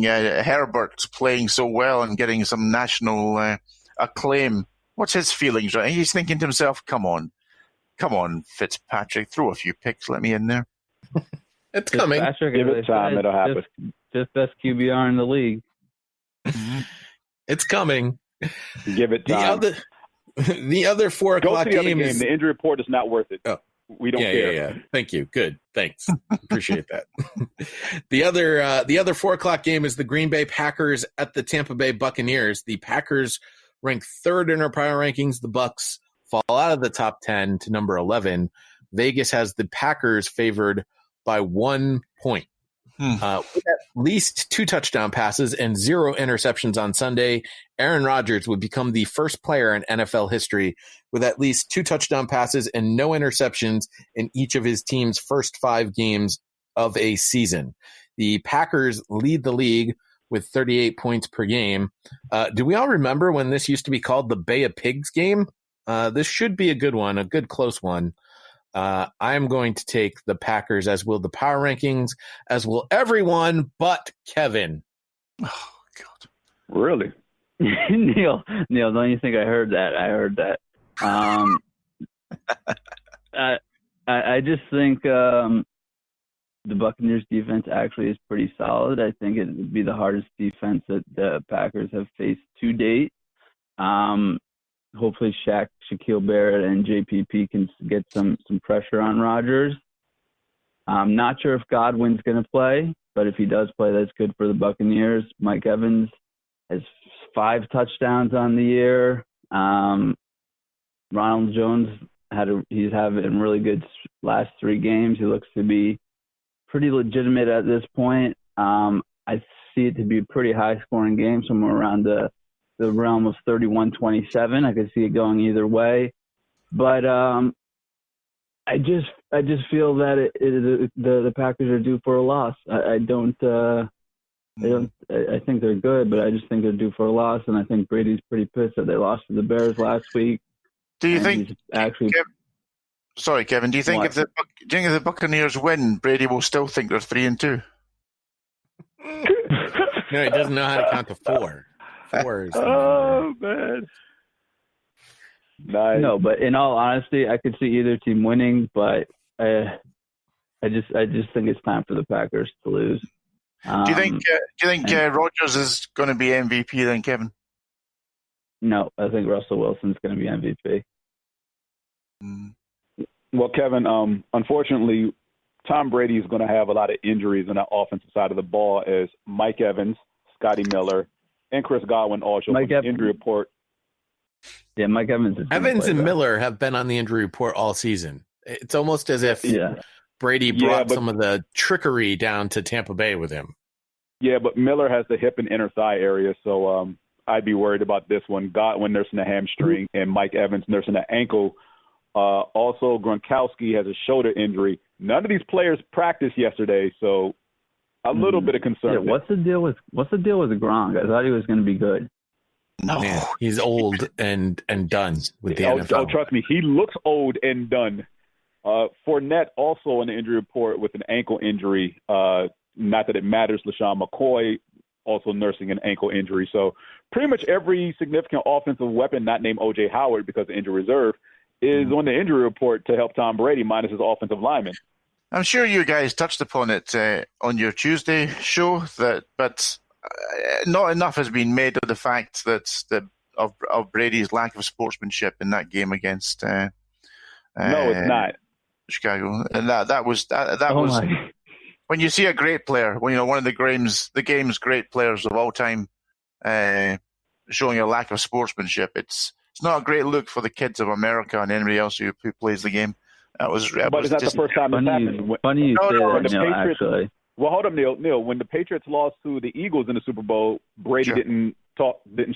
Herbert playing so well and getting some national acclaim? What's his feelings right now? He's thinking to himself, come on, Fitzpatrick, throw a few picks, let me in there. It's coming. Give it time, it'll happen. Just best QBR in the league. It's coming. Give it time. The other 4 o'clock game is... The injury report is not worth it. Oh. We don't care. Yeah. Thank you. Good. Thanks. Appreciate that. The other 4 o'clock game is the Green Bay Packers at the Tampa Bay Buccaneers. The Packers rank 3rd in our power rankings. The Bucs fall out of the top 10 to number 11. Vegas has the Packers favored by 1 point. With at least 2 touchdown passes and 0 interceptions on Sunday, Aaron Rodgers would become the first player in NFL history with at least 2 touchdown passes and no interceptions in each of his team's first 5 games of a season. The Packers lead the league with 38 points per game. Do we all remember when this used to be called the Bay of Pigs game? This should be a good one, a good close one. I'm going to take the Packers, as will the power rankings, as will everyone but Kevin. Oh, God. Really? Neil, don't you think I heard that? I heard that. I just think the Buccaneers defense actually is pretty solid. I think it would be the hardest defense that the Packers have faced to date. Hopefully Shaquille Barrett and JPP can get some pressure on Rodgers. I'm not sure if Godwin's going to play, but if he does play, that's good for the Buccaneers. Mike Evans has 5 touchdowns on the year. Ronald Jones he's having really good last 3 games. He looks to be pretty legitimate at this point. I see it to be a pretty high-scoring game, somewhere around the realm of 31-27. I could see it going either way, but I just feel that the Packers are due for a loss. I think they're good, but I just think they're due for a loss, and I think Brady's pretty pissed that they lost to the Bears last week. Do you think actually? Kevin. Do you think if the Buccaneers win, Brady will still think they're 3-2? No, he doesn't know how to count to 4. 4 is oh man! Nice. No, but in all honesty, I could see either team winning, but I just think it's time for the Packers to lose. Do you think Rodgers is going to be MVP then, Kevin? No, I think Russell Wilson's going to be MVP. Well, Kevin, unfortunately, Tom Brady is going to have a lot of injuries on that offensive side of the ball as Mike Evans, Scotty Miller, and Chris Godwin all show on the injury report. Yeah, Mike Evans. And Miller have been on the injury report all season. It's almost as if Brady brought some of the trickery down to Tampa Bay with him. Yeah, but Miller has the hip and inner thigh area, so I'd be worried about this one. Godwin nursing a hamstring and Mike Evans nursing an ankle. Also, Gronkowski has a shoulder injury. None of these players practiced yesterday, so a little bit of concern. Yeah, what's the deal with Gronk? I thought he was going to be good. No, man, he's old and done with the NFL. Oh, trust me, he looks old and done. Fournette also on the injury report with an ankle injury. Not that it matters. LaShawn McCoy also nursing an ankle injury. So pretty much every significant offensive weapon not named O.J. Howard because of injury reserve is on the injury report to help Tom Brady minus his offensive lineman. I'm sure you guys touched upon it on your Tuesday show, but not enough has been made of the fact that of Brady's lack of sportsmanship in that game against no, it's not Chicago, and that was when you see a great player, one of the game's great players of all time, showing a lack of sportsmanship. It's not a great look for the kids of America and anybody else who plays the game. But it's not the first time this happened. Funny you say that, Neil, actually. Well, hold up, Neil. When the Patriots lost to the Eagles in the Super Bowl, Brady didn't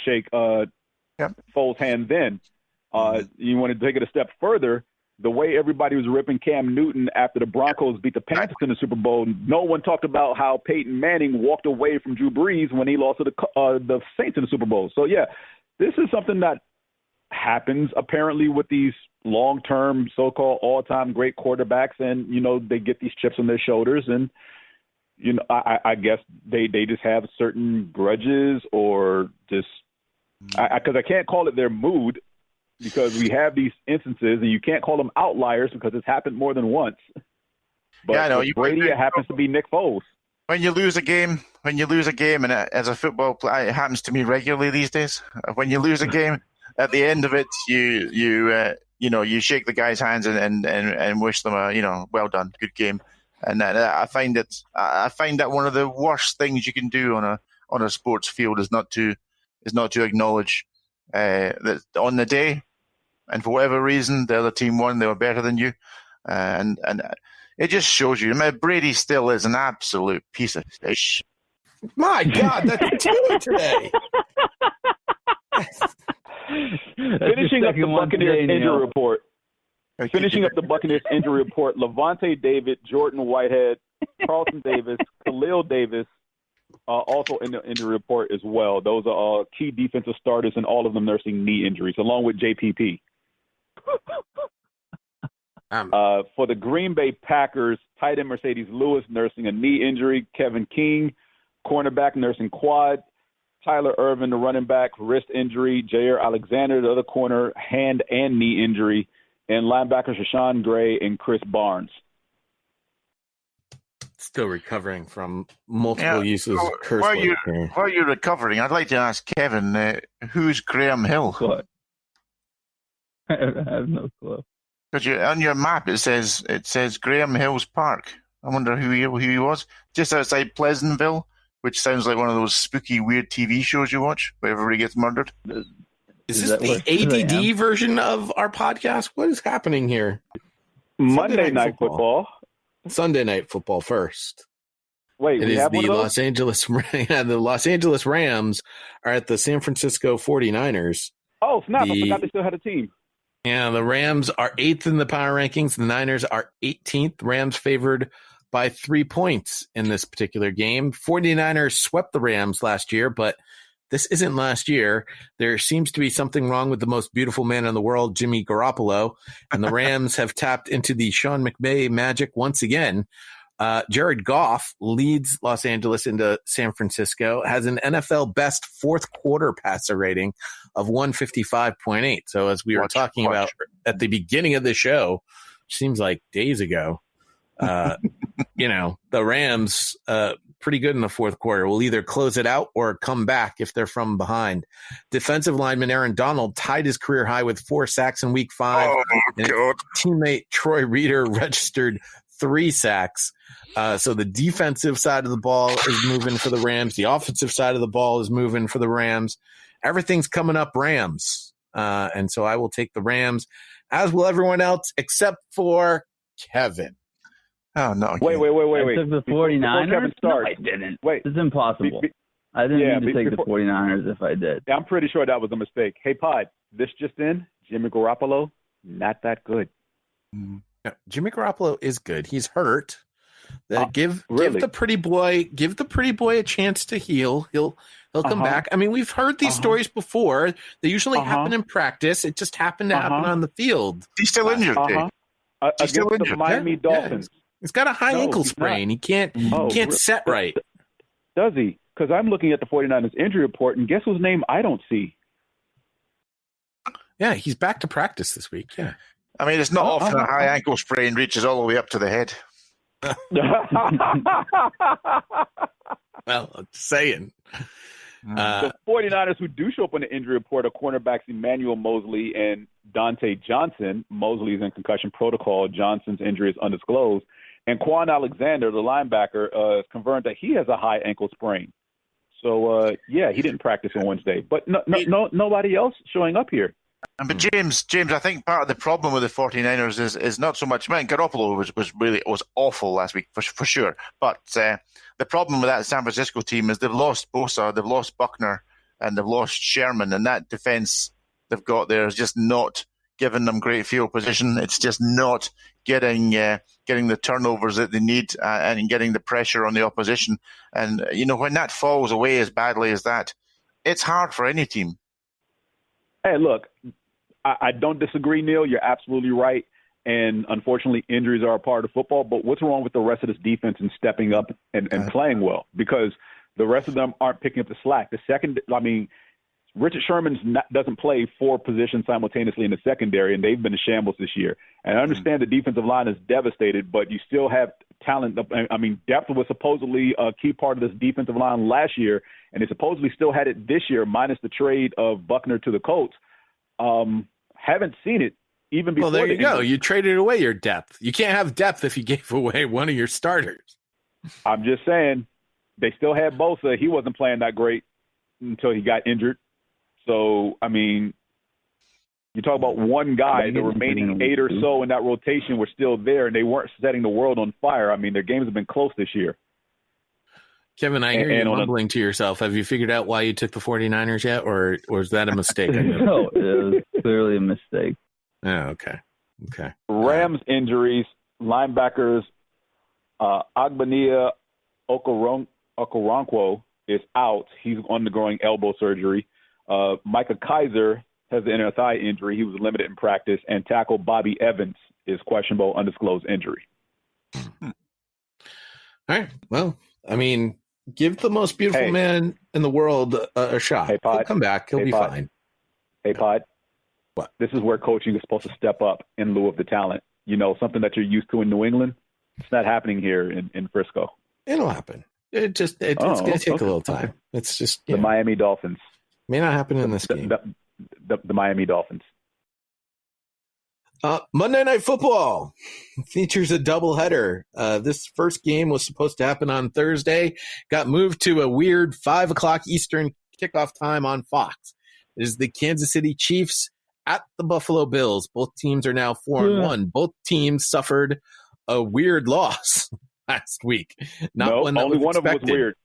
shake Foles' hand then. You want to take it a step further, the way everybody was ripping Cam Newton after the Broncos beat the Panthers in the Super Bowl, no one talked about how Peyton Manning walked away from Drew Brees when he lost to the Saints in the Super Bowl. So, yeah, this is something that happens apparently with these long-term so-called all-time great quarterbacks, and, they get these chips on their shoulders, and I guess they just have certain grudges or just because I can't call it their mood because we have these instances and you can't call them outliers because it's happened more than once. But I know. Brady, it happens to be Nick Foles. When you lose a game, and as a football player, it happens to me regularly these days. When you lose a game, at the end of it, you shake the guy's hands and wish them a well done, good game. And I find that one of the worst things you can do on a sports field is not to acknowledge that on the day, and for whatever reason the other team won, they were better than you, and it just shows you. I mean, Brady still is an absolute piece of fish. My God, that's two today. Finishing up the Buccaneers injury report. Finishing up the Buccaneers injury report, Levante David, Jordan Whitehead, Carlton Davis, Khalil Davis, also in the injury report as well. Those are key defensive starters, and all of them nursing knee injuries, along with JPP. For the Green Bay Packers, tight end Mercedes Lewis nursing a knee injury, Kevin King, cornerback nursing quad, Tyler Irvin, the running back, wrist injury, Jair Alexander, the other corner, hand and knee injury, and linebackers Rashawn Gray and Chris Barnes. Still recovering from multiple uses of curse While words. while you're recovering, I'd like to ask Kevin, who's Graham Hill? What? I have no clue. Because on your map it says Graham Hills Park. I wonder who he was. Just outside Pleasantville, which sounds like one of those spooky, weird TV shows you watch where everybody gets murdered. Is this the ADD version of our podcast? What is happening here? Monday Night Football. Sunday Night Football first. Wait, it we is have the one of those? the Los Angeles Rams are at the San Francisco 49ers. Oh, snap. I forgot they still had a team. Yeah, the Rams are 8th in the power rankings. The Niners are 18th. Rams favored by 3 points in this particular game. 49ers swept the Rams last year, but this isn't last year. There seems to be something wrong with the most beautiful man in the world, Jimmy Garoppolo, and the Rams have tapped into the Sean McVay magic once again. Jared Goff leads Los Angeles into San Francisco, has an NFL best fourth quarter passer rating of 155.8. So as we were talking about at the beginning of the show, seems like days ago, the Rams, pretty good in the fourth quarter, will either close it out or come back if they're from behind. Defensive lineman Aaron Donald tied his career high with 4 sacks in week 5. And teammate Troy Reeder registered 3 sacks. So the defensive side of the ball is moving for the Rams. The offensive side of the ball is moving for the Rams. Everything's coming up Rams. And so I will take the Rams, as will everyone else except for Kevin. Oh, no. Wait. I took the 49ers? Kevin starts. No, I didn't. Wait. It's impossible. I didn't mean to take the 49ers if I did. I'm pretty sure that was a mistake. Hey, Pod, this just in, Jimmy Garoppolo, not that good. No, Jimmy Garoppolo is good. He's hurt. Give the pretty boy a chance to heal. He'll come back. I mean, we've heard these stories before. They usually happen in practice. It just happened to happen on the field. He's still injured. Against the Miami Dolphins. He's got a high ankle sprain. He can't set right. Does he? Because I'm looking at the 49ers injury report, and guess whose name I don't see? Yeah, he's back to practice this week. Yeah. I mean, it's not often a high ankle sprain reaches all the way up to the head. Well, I'm just saying. The 49ers who do show up on the injury report are cornerbacks Emmanuel Mosley and Dante Johnson. Mosley's in concussion protocol. Johnson's injury is undisclosed. And Quan Alexander, the linebacker, confirmed that he has a high ankle sprain. So, he didn't practice on Wednesday. But nobody else showing up here. But James, I think part of the problem with the 49ers is not so much. I mean, Garoppolo was awful last week for sure. But the problem with that San Francisco team is they've lost Bosa, they've lost Buckner, and they've lost Sherman, and that defense they've got there is just not giving them great field position. It's just not getting the turnovers that they need and getting the pressure on the opposition. And when that falls away as badly as that, it's hard for any team. Hey, look, I don't disagree, Neil. You're absolutely right. And unfortunately, injuries are a part of football. But what's wrong with the rest of this defense and stepping up and playing well? Because the rest of them aren't picking up the slack. Richard Sherman doesn't play 4 positions simultaneously in the secondary, and they've been in shambles this year. And I understand the defensive line is devastated, but you still have talent. I mean, depth was supposedly a key part of this defensive line last year, and they supposedly still had it this year, minus the trade of Buckner to the Colts. Haven't seen it even before. Well, there you go. You traded away your depth. You can't have depth if you gave away one of your starters. I'm just saying they still had Bosa. He wasn't playing that great until he got injured. So, I mean, You talk about one guy, the remaining 8 or so in that rotation were still there, and they weren't setting the world on fire. I mean, their games have been close this year. Kevin, I hear you mumbling to yourself. Have you figured out why you took the 49ers yet, or is that a mistake? No, it was clearly a mistake. Oh, okay. Rams injuries, linebackers, Agbania Okoronkwo is out. He's undergoing elbow surgery. Micah Kaiser has an inner thigh injury. He was limited in practice. And tackle Bobby Evans is questionable, undisclosed injury. All right. Well, I mean, give the most beautiful man in the world a shot. Hey, Pod. He'll come back. He'll be fine. Hey, Pod. What? This is where coaching is supposed to step up in lieu of the talent. You know, something that you're used to in New England. It's not happening here in Frisco. It'll happen. It's going to take a little time. It's just the Miami Dolphins. May not happen in this game. The Miami Dolphins. Monday Night Football features a doubleheader. This first game was supposed to happen on Thursday, got moved to a weird 5 o'clock Eastern kickoff time on Fox. It is the Kansas City Chiefs at the Buffalo Bills. Both teams are now 4-1. Both teams suffered a weird loss last week. Only one of them was weird.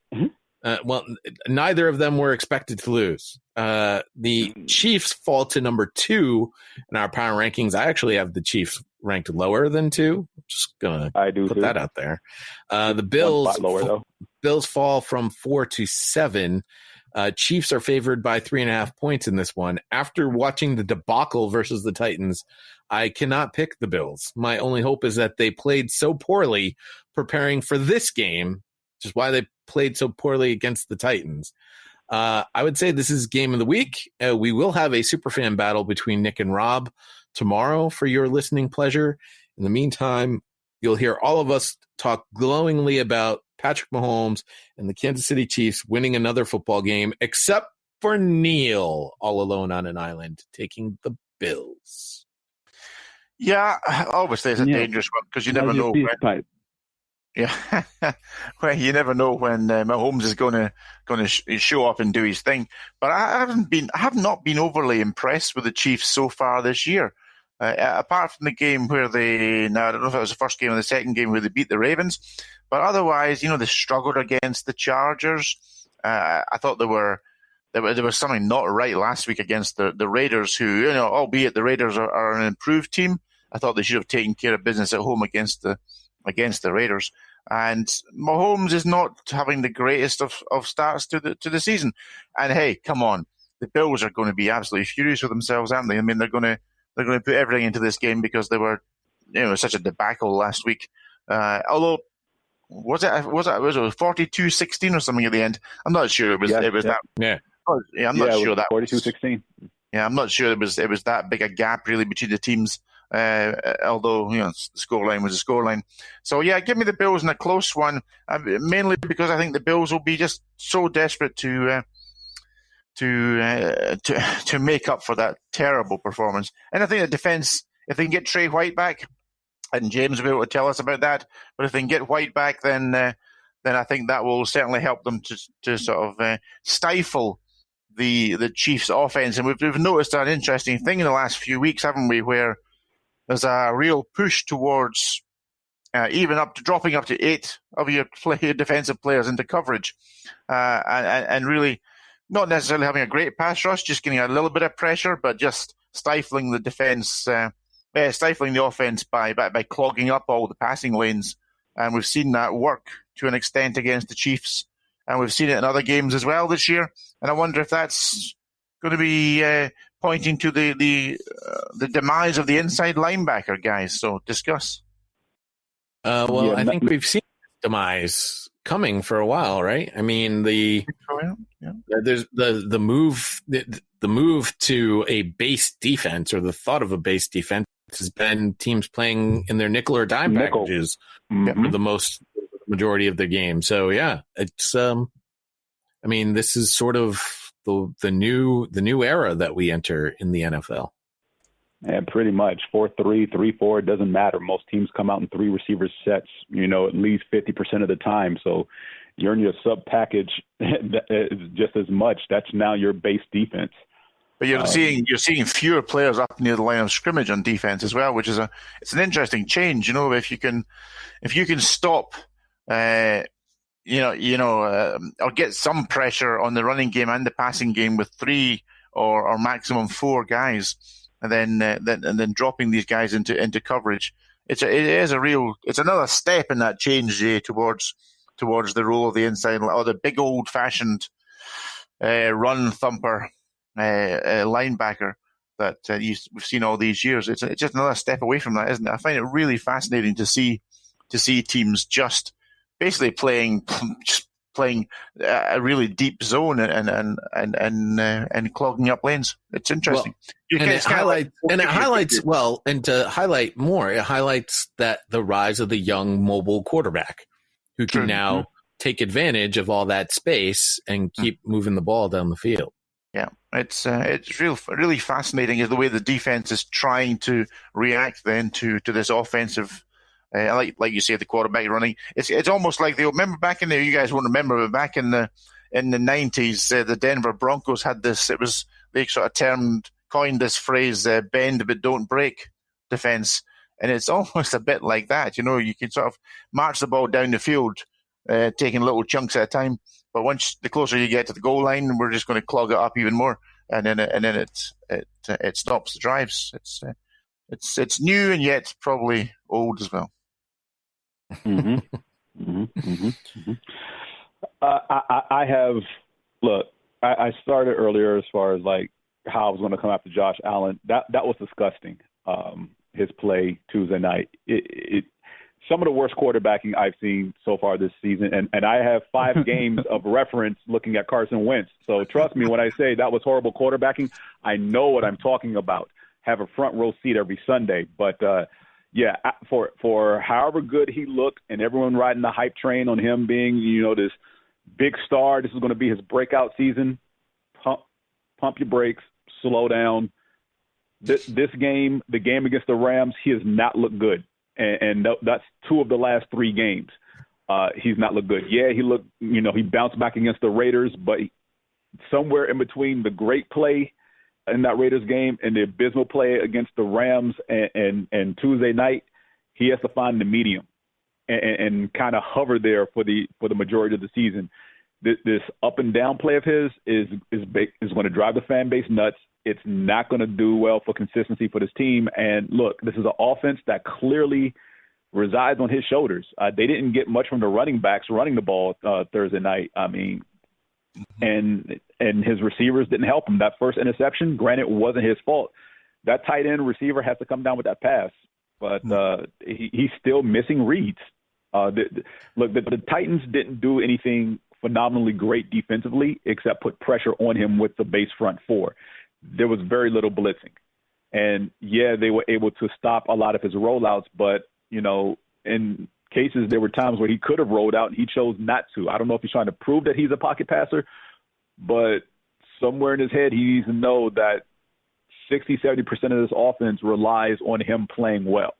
Well, neither of them were expected to lose. The Chiefs fall to number 2 in our power rankings. I actually have the Chiefs ranked lower than 2. Just gonna put that out there. The Bills fall from 4 to 7. Chiefs are favored by 3.5 points in this one. After watching the debacle versus the Titans, I cannot pick the Bills. My only hope is that they played so poorly preparing for this game, which is why they played so poorly against the Titans. I would say this is game of the week. We will have a superfan battle between Nick and Rob tomorrow for your listening pleasure. In the meantime, you'll hear all of us talk glowingly about Patrick Mahomes and the Kansas City Chiefs winning another football game, except for Neil, all alone on an island, taking the Bills. Yeah, obviously it's a dangerous one because you never know. Yeah, well, you never know when Mahomes is going to show up and do his thing. But I have not been overly impressed with the Chiefs so far this year. Apart from the game where I don't know if it was the first game or the second game where they beat the Ravens, but otherwise, they struggled against the Chargers. I thought there was something not right last week against the Raiders, who, albeit the Raiders are an improved team, I thought they should have taken care of business at home against the Raiders. And Mahomes is not having the greatest of starts to the season. And hey, come on, the Bills are going to be absolutely furious with themselves, aren't they? I mean, they're going to put everything into this game because they were, such a debacle last week. Although was it 42-16 or something at the end? I'm not sure it was that. Yeah. Yeah, I'm not sure that 42-16. Yeah, I'm not sure it was that big a gap really between the teams. Although the scoreline was a scoreline, so yeah, give me the Bills in a close one. Mainly because I think the Bills will be just so desperate to make up for that terrible performance. And I think the defense, if they can get Trey White back, and James will be able to tell us about that. But if they can get White back, then I think that will certainly help them to sort of stifle the Chiefs' offense. And we've noticed an interesting thing in the last few weeks, haven't we, where there's a real push towards even dropping up to 8 of your defensive players into coverage, and really not necessarily having a great pass rush, just getting a little bit of pressure, but just stifling the defense, stifling the offense by clogging up all the passing lanes. And we've seen that work to an extent against the Chiefs, and we've seen it in other games as well this year. And I wonder if that's going to be pointing to the demise of the inside linebacker guys. So discuss. I think we've seen demise coming for a while, right? I mean, there's the move to a base defense, or the thought of a base defense, has been teams playing in their nickel or dime packages for the majority of the game. So yeah, it's I mean, this is sort of the new era that we enter in the NFL. Yeah, pretty much 4-3, 3-4. It doesn't matter. Most teams come out in 3 receiver sets, at least 50% of the time. So you're in your sub package just as much. That's now your base defense. But you're seeing fewer players up near the line of scrimmage on defense as well, which is it's an interesting change. You know, if you can stop, or get some pressure on the running game and the passing game with 3 or maximum 4 guys, and then dropping these guys into coverage. It's another step in that change, Jay, towards the role of the inside or the big old fashioned run thumper linebacker that we've seen all these years. It's just another step away from that, isn't it? I find it really fascinating to see teams just basically playing a really deep zone and clogging up lanes. It's interesting. And to highlight more, it highlights that the rise of the young mobile quarterback who can now take advantage of all that space and keep moving the ball down the field. Yeah, it's really fascinating is the way the defense is trying to react then to this offensive. Like you say, the quarterback running. It's almost like they remember back in you guys won't remember, but back in the 90s, the Denver Broncos had this. They sort of coined this phrase, "bend but don't break" defense, and it's almost a bit like that. You know, you can sort of march the ball down the field, taking little chunks at a time. But once the closer you get to the goal line, we're just going to clog it up even more, and then it stops the drives. It's new and yet probably old as well. I started earlier as far as like how I was going to come after Josh Allen. That was disgusting. His play Tuesday night. It some of the worst quarterbacking I've seen so far this season, and I have 5 games of reference looking at Carson Wentz. So trust me when I say that was horrible quarterbacking. I know what I'm talking about. Have a front row seat every Sunday, but for however good he looked, and everyone riding the hype train on him being, this big star. This is going to be his breakout season. Pump your brakes, slow down. This game, the game against the Rams, he has not looked good, and that's 2 of the last 3 games. He's not looked good. Yeah, he looked, he bounced back against the Raiders, but somewhere in between the great play in that Raiders game and the abysmal play against the Rams and Tuesday night, he has to find the medium and kind of hover there for the majority of the season. This up and down play of his is going to drive the fan base nuts. It's not going to do well for consistency for this team. And look, this is an offense that clearly resides on his shoulders. They didn't get much from the running backs running the ball Thursday night. I mean, and his receivers didn't help him. That first interception, granted, wasn't his fault. That tight end receiver has to come down with that pass, but he's still missing reads. The Titans didn't do anything phenomenally great defensively except put pressure on him with the base front 4. There was very little blitzing. And, yeah, they were able to stop a lot of his rollouts, but, in cases there were times where he could have rolled out and he chose not to. I don't know if he's trying to prove that he's a pocket passer, but somewhere in his head he needs to know that 60-70% of this offense relies on him playing well.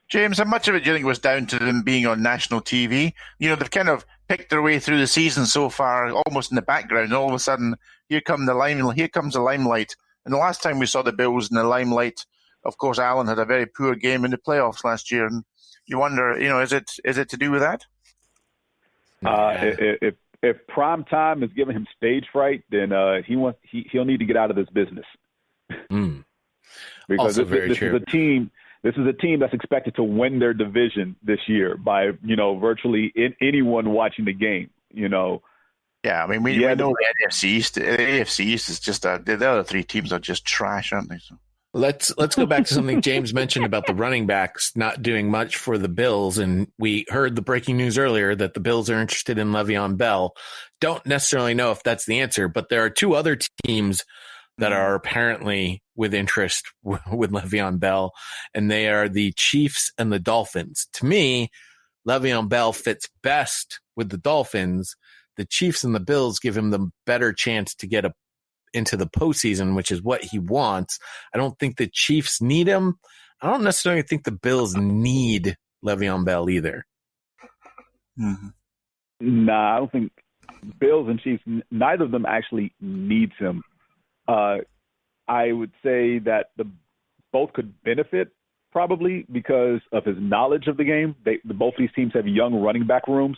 James, how much of it do you think was down to them being on national TV? They've kind of picked their way through the season so far, almost in the background. All of a sudden, here comes the limelight. And the last time we saw the Bills in the limelight, of course, Allen had a very poor game in the playoffs last year. And you wonder, is it to do with that? If prime time is giving him stage fright, then he'll need to get out of this business. Because this is a team that's expected to win their division this year by virtually anyone watching the game. Yeah, I mean we know the NFC East. The AFC East is just the other 3 teams are just trash, aren't they? So. Let's go back to something James mentioned about the running backs not doing much for the Bills, and we heard the breaking news earlier that the Bills are interested in Le'Veon Bell. Don't necessarily know if that's the answer, but there are 2 other teams that are apparently with interest with Le'Veon Bell, and they are the Chiefs and the Dolphins. To me, Le'Veon Bell fits best with the Dolphins. The Chiefs and the Bills give him the better chance to get into the postseason, which is what he wants. I don't think the Chiefs need him. I don't necessarily think the Bills need Le'Veon Bell either. Mm-hmm. Nah, I don't think Bills and Chiefs, neither of them actually needs him. I would say that both could benefit probably because of his knowledge of the game. Both of these teams have young running back rooms.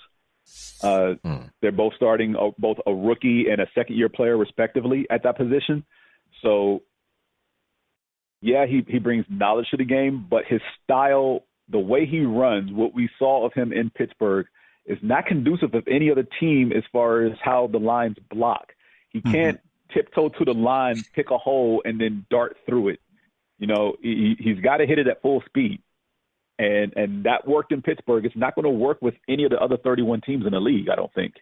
They're both starting both a rookie and a second-year player respectively at that position. So, yeah, he brings knowledge to the game, but his style, the way he runs, what we saw of him in Pittsburgh, is not conducive of any other team as far as how the lines block. He can't tiptoe to the line, pick a hole, and then dart through it. You know, he's got to hit it at full speed. And that worked in Pittsburgh. It's not going to work with any of the other 31 teams in the league, I don't think.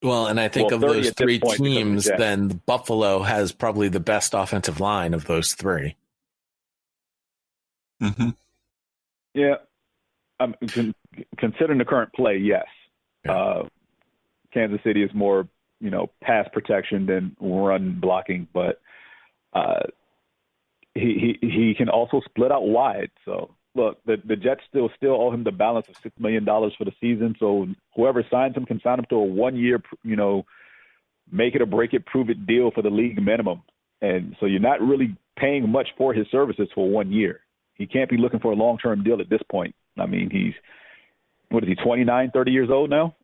Well, and I think of those three teams, then Buffalo has probably the best offensive line of those three. Mm-hmm. Yeah. Considering the current play, yes. Yeah. Kansas City is more, pass protection than run blocking, but he can also split out wide. So, look, the Jets still owe him the balance of $6 million for the season. So whoever signs him can sign him to a 1-year, make it or break it, prove it deal for the league minimum. And so you're not really paying much for his services for 1 year. He can't be looking for a long-term deal at this point. I mean, he's 29, 30 years old now?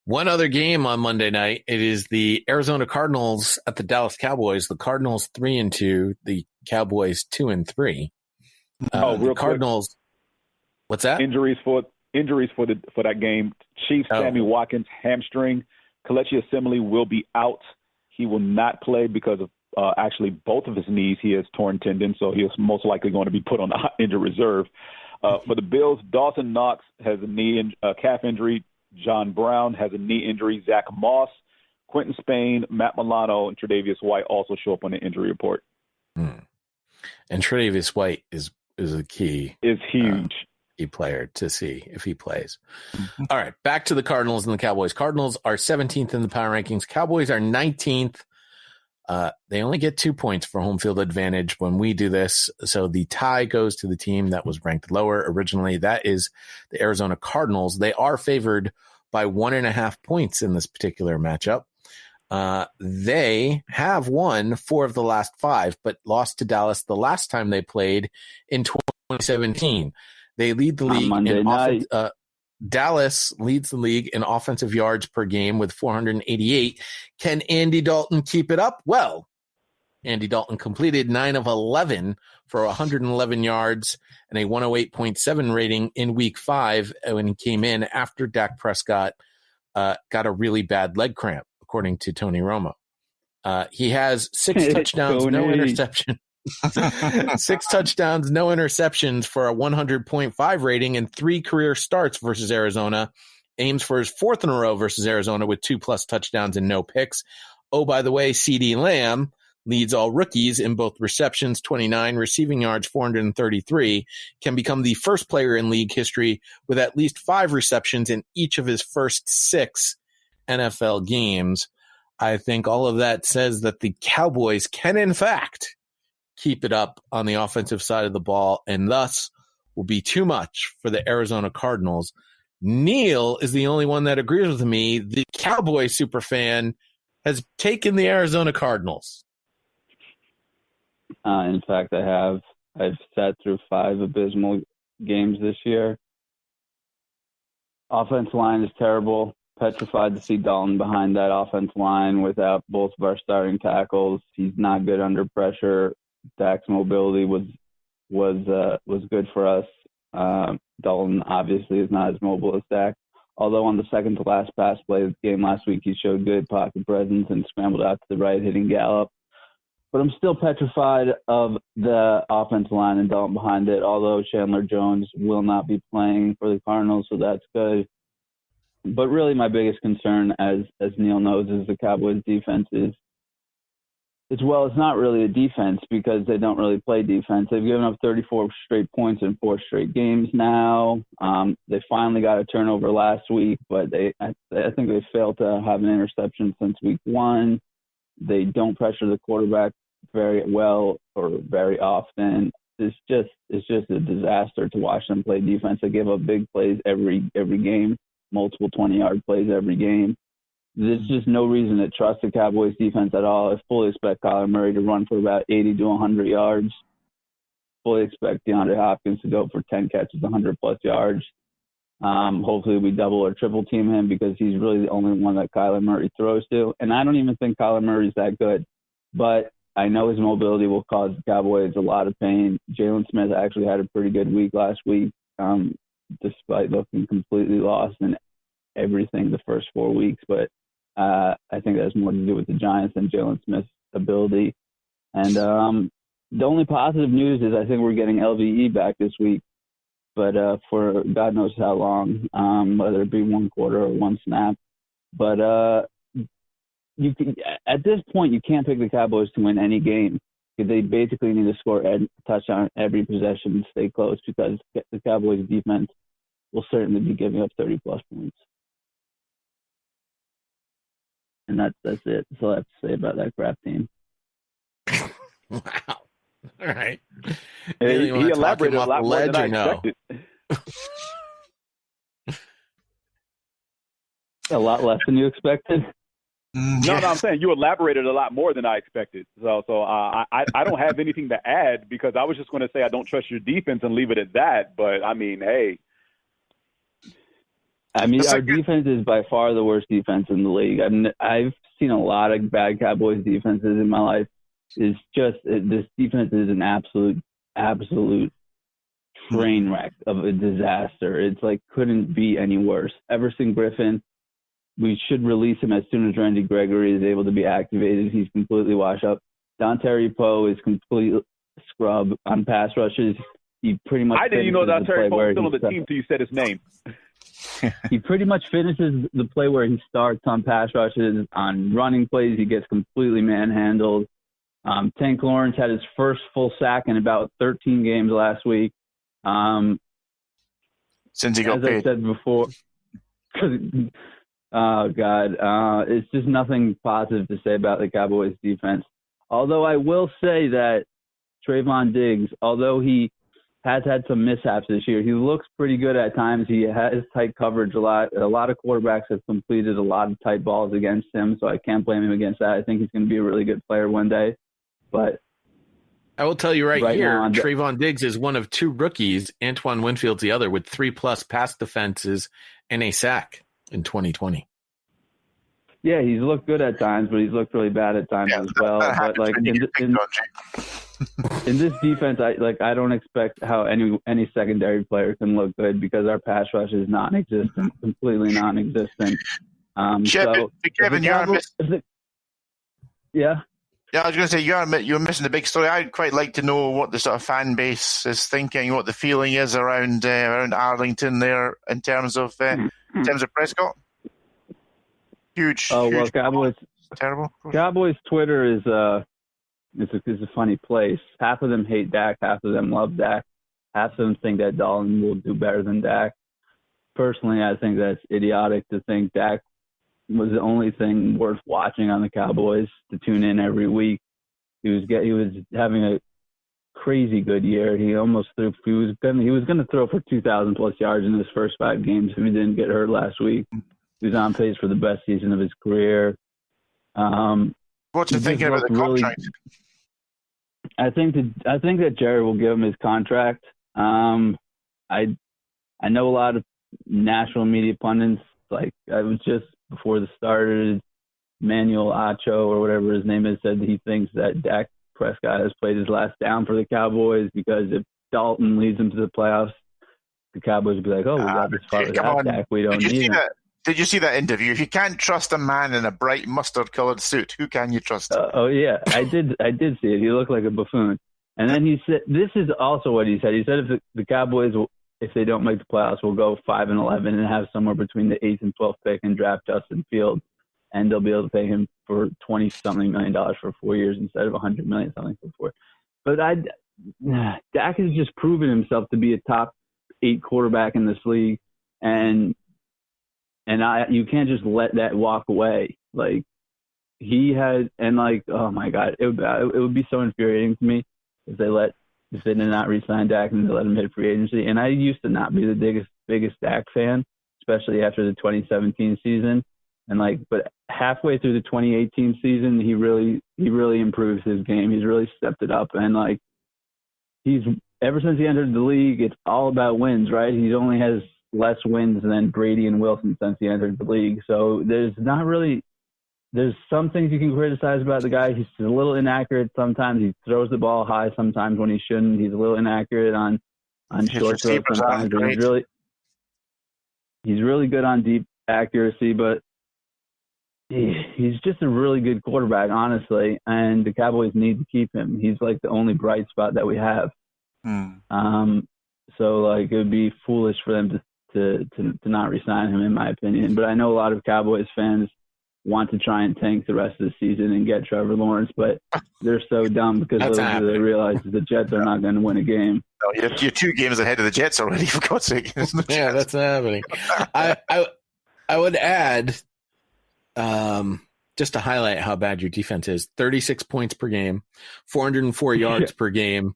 One other game on Monday night. It is the Arizona Cardinals at the Dallas Cowboys. The Cardinals 3-2, the Cowboys 2-3. Real Cardinals. Quick. What's that? Injuries for that game. Chiefs, Sammy Watkins, hamstring. Kelechi Assembly will be out. He will not play because of actually both of his knees. He has torn tendons, so he is most likely going to be put on the injured reserve. For the Bills, Dawson Knox has a calf injury. John Brown has a knee injury. Zach Moss, Quentin Spain, Matt Milano, and Tre'Davious White also show up on the injury report. And Tre'Davious White is a key. Is huge. Key player to see if he plays. All right, back to the Cardinals and the Cowboys. Cardinals are 17th in the power rankings. Cowboys are 19th. They only get 2 points for home field advantage when we do this. So the tie goes to the team that was ranked lower originally. That is the Arizona Cardinals. They are favored by 1.5 points in this particular matchup. They have won 4 of the last 5, but lost to Dallas the last time they played in 2017. They lead the league in Dallas leads the league in offensive yards per game with 488. Can Andy Dalton keep it up? Well, Andy Dalton completed 9 of 11 for 111 yards and a 108.7 rating in week 5 when he came in after Dak Prescott got a really bad leg cramp, according to Tony Romo. He has 6 touchdowns, no interception. 6 touchdowns, no interceptions for a 100.5 rating and 3 career starts versus Arizona. Aims for his 4th in a row versus Arizona with 2+ touchdowns and no picks. Oh, by the way, CeeDee Lamb leads all rookies in both receptions, 29, receiving yards, 433, can become the first player in league history with at least 5 receptions in each of his first 6 NFL games. I think all of that says that the Cowboys can, in fact, keep it up on the offensive side of the ball, and thus will be too much for the Arizona Cardinals. Neil is the only one that agrees with me. The Cowboy superfan has taken the Arizona Cardinals. In fact, I have. I've sat through 5 abysmal games this year. Offensive line is terrible. Petrified to see Dalton behind that offensive line without both of our starting tackles. He's not good under pressure. Dak's mobility was good for us. Dalton obviously is not as mobile as Dak. Although on the second to last pass play of the game last week, he showed good pocket presence and scrambled out to the right, hitting Gallup. But I'm still petrified of the offensive line and Dalton behind it, although Chandler Jones will not be playing for the Cardinals, so that's good. But really my biggest concern, as Neil knows, is the Cowboys' defense it's not really a defense because they don't really play defense. They've given up 34 straight points in 4 straight games now. They finally got a turnover last week, but I think they failed to have an interception since week 1. They don't pressure the quarterback very well or very often. It's just a disaster to watch them play defense. They give up big plays every game, multiple 20-yard plays every game. there's just no reason to trust the Cowboys defense at all. I fully expect Kyler Murray to run for about 80 to 100 yards. Fully expect DeAndre Hopkins to go for 10 catches, 100-plus yards. Hopefully we double or triple team him because he's really the only one that Kyler Murray throws to. And I don't even think Kyler Murray's that good. But I know his mobility will cause the Cowboys a lot of pain. Jalen Smith actually had a pretty good week last week, despite looking completely lost in everything the first 4 weeks. But I think that has more to do with the Giants than Jalen Smith's ability. And the only positive news is I think we're getting LVE back this week, but for God knows how long, whether it be one quarter or one snap. But you can, at this point, you can't pick the Cowboys to win any game because they basically need to score a touchdown every possession and stay close because the Cowboys defense will certainly be giving up 30-plus points. And that's it. That's all I have to say about that crap team. Wow. All right. He elaborated a lot more than I expected. A lot less than you expected? No, I'm saying you elaborated a lot more than I expected. So I don't have anything to add because I was just going to say I don't trust your defense and leave it at that. But, I mean, hey. I mean, our defense is by far the worst defense in the league. I've seen a lot of bad Cowboys defenses in my life. It's just this defense is an absolute train wreck of a disaster. It's like couldn't be any worse. Everson Griffin, we should release him as soon as Randy Gregory is able to be activated. He's completely washed up. Dontari Poe is complete scrub on pass rushes. He pretty much I didn't even know Dontari Poe was still on the team until you said his name. He pretty much finishes the play where he starts on pass rushes. On running plays, he gets completely manhandled. Tank Lawrence had his first full sack in about 13 games last week. Since he got paid. As I said before, oh, God, it's just nothing positive to say about the Cowboys defense. Although I will say that Trayvon Diggs, although he has had some mishaps this year, he looks pretty good at times. He has tight coverage a lot. A lot of quarterbacks have completed a lot of tight balls against him, so I can't blame him against that. I think he's going to be a really good player one day. But I will tell you right here, now, Trayvon Diggs is one of two rookies, Antoine Winfield's the other, with 3+ pass defenses and a sack in 2020. Yeah, he's looked good at times, but he's looked really bad at times as well. But like in this defense, I don't expect how any secondary player can look good because our pass rush is non-existent, completely non-existent. Kevin, yeah. Yeah, I was going to say you're missing the big story. I'd quite like to know what the sort of fan base is thinking, what the feeling is around Arlington there in terms of Prescott. Huge. Oh well, huge Cowboys. Terrible. Cowboys Twitter is a funny place. Half of them hate Dak, half of them love Dak. Half of them think that Dalton will do better than Dak. Personally, I think that's idiotic to think Dak was the only thing worth watching on the Cowboys to tune in every week. He was having a crazy good year. He almost threw. He was going to throw for 2,000+ yards in his first 5 games if he didn't get hurt last week. He was on pace for the best season of his career. What's he thinking about the contract? I think that Jerry will give him his contract. I know a lot of national media pundits. Like I was just before the started, Manuel Acho or whatever his name is said that he thinks that Dak Prescott has played his last down for the Cowboys because if Dalton leads them to the playoffs, the Cowboys will be like, "Oh, we got this far without Dak. We don't need him." Did you see that interview? If you can't trust a man in a bright mustard-colored suit, who can you trust? Oh yeah, I did see it. He looked like a buffoon. And then he said, "This is also what he said." He said, "If the Cowboys, if they don't make the playoffs, will go 5-11 and have somewhere between the 8th and 12th pick and draft Justin Fields, and they'll be able to pay him for $20-something million for 4 years instead of $100 million something for 4." But Dak has just proven himself to be a top 8 quarterback in this league, and you can't just let that walk away. Like he had, and like, oh my God, it would be so infuriating to me if they did not re-sign Dak and they let him hit free agency. And I used to not be the biggest Dak fan, especially after the 2017 season. But halfway through the 2018 season, he really improves his game. He's really stepped it up, and he's ever since he entered the league, it's all about wins, right? He only has less wins than Brady and Wilson since he entered the league. So there's some things you can criticize about the guy. He's a little inaccurate sometimes. He throws the ball high sometimes when he shouldn't. He's a little inaccurate on short throws sometimes. But he's really good on deep accuracy, but he's just a really good quarterback, honestly, and the Cowboys need to keep him. He's like the only bright spot that we have. So it would be foolish for them to not re-sign him, in my opinion. But I know a lot of Cowboys fans want to try and tank the rest of the season and get Trevor Lawrence, but they're so dumb because they realize the Jets are not going to win a game. No, you're 2 games ahead of the Jets already, for God's sake. Yeah, that's not happening. I would add, just to highlight how bad your defense is, 36 points per game, 404 yards per game,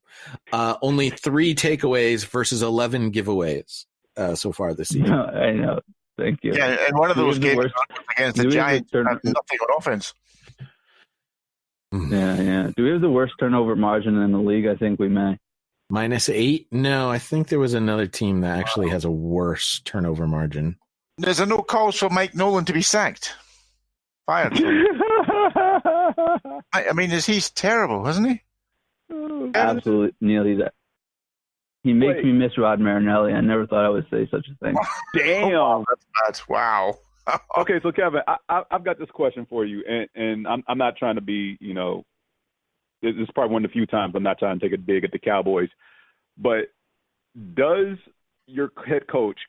only 3 takeaways versus 11 giveaways so far this season. No, I know. Thank you. Yeah, and one of those games against the Giants had nothing on offense. Yeah. Do we have the worst turnover margin in the league? I think we may. -8? No, I think there was another team that actually has a worse turnover margin. There's no calls for Mike Nolan to be sacked. Fired. I mean, he's terrible, isn't he? Absolutely, Neil. He makes me miss Rod Marinelli. I never thought I would say such a thing. Damn. That's wow. Okay, so Kevin, I've got this question for you, and I'm not trying to be, this is probably one of the few times I'm not trying to take a dig at the Cowboys, but does your head coach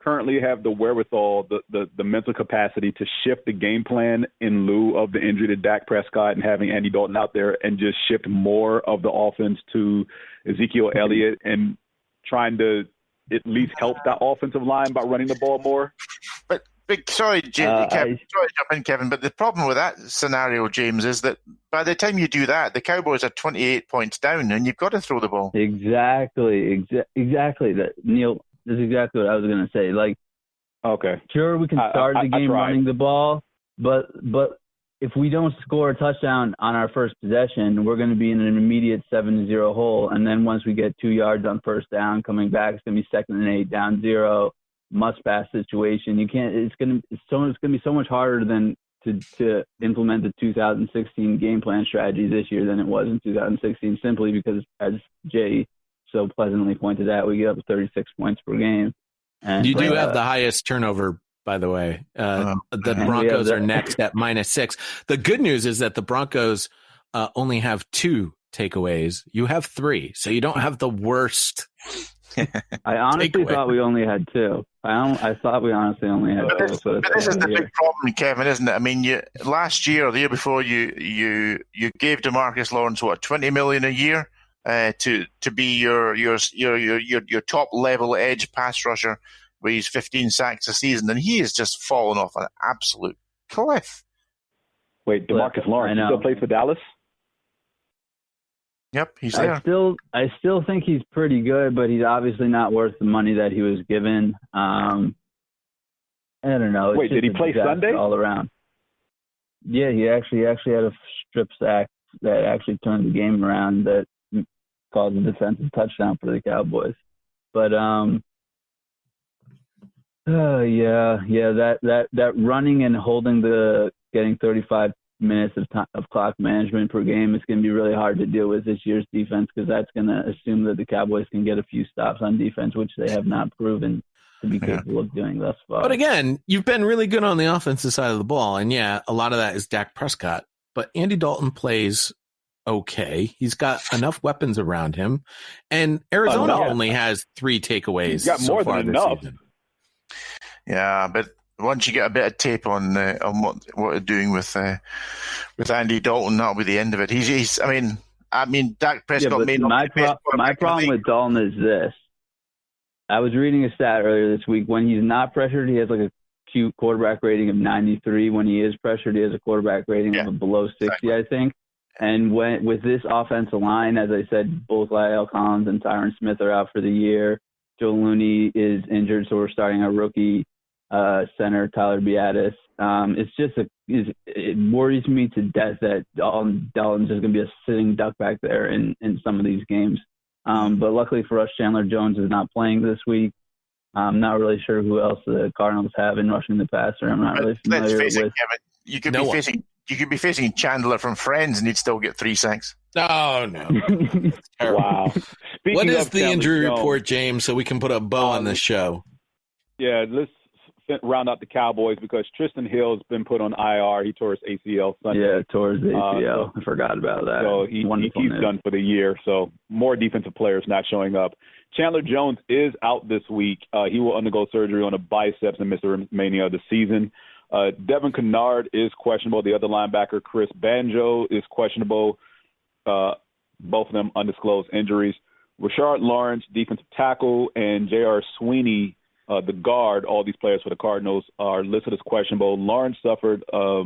currently have the wherewithal, the mental capacity to shift the game plan in lieu of the injury to Dak Prescott and having Andy Dalton out there, and just shift more of the offense to Ezekiel Elliott and trying to at least help that offensive line by running the ball more? Sorry, James, sorry to jump in, Kevin, but the problem with that scenario, James, is that by the time you do that, the Cowboys are 28 points down, and you've got to throw the ball. Exactly. Neil, that's exactly what I was going to say. Okay, sure, we can start the game running the ball, but if we don't score a touchdown on our first possession, we're going to be in an immediate 7-0 hole. And then once we get 2 yards on first down, coming back, it's going to be 2nd and 8, down 0, must-pass situation. You can't. It's going to be so much harder than to implement the 2016 game plan strategy this year than it was in 2016, simply because, as Jay so pleasantly pointed out, we get up to 36 points per game. And you do have the highest turnover, by the way. The Broncos are next at -6. The good news is that the Broncos only have 2 takeaways. You have 3, so you don't have the worst. I honestly thought we only had 2. I thought we honestly only had 2. But this is the big problem, Kevin, isn't it? I mean, last year or the year before, you gave DeMarcus Lawrence $20 million a year to be your top level edge pass rusher, where he's 15 sacks a season, and he has just fallen off an absolute cliff. Wait, DeMarcus Lawrence still plays for Dallas? Yep, he's there. I still think he's pretty good, but he's obviously not worth the money that he was given. I don't know. Wait, did he play Sunday? All around. Yeah, he actually had a strip sack that actually turned the game around that caused a defensive touchdown for the Cowboys. But that running and holding getting 35 minutes of clock management per game is going to be really hard to deal with this year's defense, because that's going to assume that the Cowboys can get a few stops on defense, which they have not proven to be capable of doing thus far. But again, you've been really good on the offensive side of the ball, and a lot of that is Dak Prescott. But Andy Dalton plays okay. He's got enough weapons around him, and Arizona only has 3 takeaways. He's got more than enough. Season. Yeah, but once you get a bit of tape on what they're doing with Andy Dalton, that'll be the end of it. I mean, Dak Prescott may not be my problem with Dalton is this. I was reading a stat earlier this week. When he's not pressured, he has a cute quarterback rating of 93. When he is pressured, he has a quarterback rating of below 60, exactly. I think. And with this offensive line, as I said, both La'el Collins and Tyron Smith are out for the year. Joe Looney is injured, so we're starting our rookie center Tyler Biadasz. It worries me to death that Dalton's just going to be a sitting duck back there in some of these games. But luckily for us, Chandler Jones is not playing this week. I'm not really sure who else the Cardinals have in rushing the passer. I'm not really familiar with. Kevin, you could be facing Chandler from Friends, and you'd still get 3 sacks. Oh no! Wow. What is the injury report, James, so we can put a bow on this show? Yeah, let's round out the Cowboys because Tristan Hill's been put on IR. He tore his ACL Sunday. Yeah, tore his ACL. I forgot about that. So he's done for the year. So more defensive players not showing up. Chandler Jones is out this week. He will undergo surgery on a biceps and miss the remainder of the season. Devin Kennard is questionable. The other linebacker, Chris Banjo, is questionable. Both of them undisclosed injuries. Rashard Lawrence, defensive tackle, and J.R. Sweeney, the guard, all these players for the Cardinals are listed as questionable. Lawrence suffered a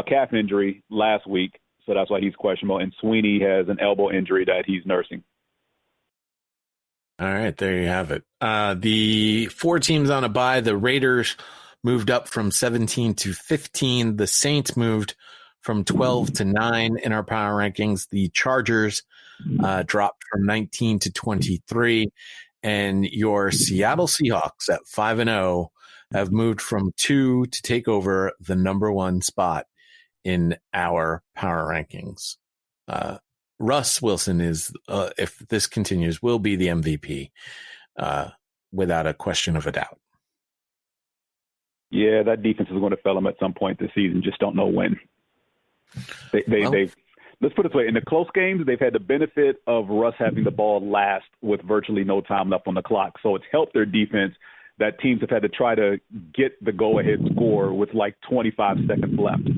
calf injury last week, so that's why he's questionable. And Sweeney has an elbow injury that he's nursing. All right, there you have it. The 4 teams on a bye. The Raiders moved up from 17 to 15. The Saints moved from 12 to 9 in our power rankings. The Chargers dropped from 19 to 23. And your Seattle Seahawks at 5-0 have moved from 2 to take over the number 1 spot in our power rankings. Russ Wilson is, if this continues, will be the MVP without a question of a doubt. Yeah, that defense is going to fail them at some point this season. Just don't know when. Let's put it this way. In the close games, they've had the benefit of Russ having the ball last with virtually no time left on the clock. So it's helped their defense that teams have had to try to get the go-ahead score with like 25 seconds left.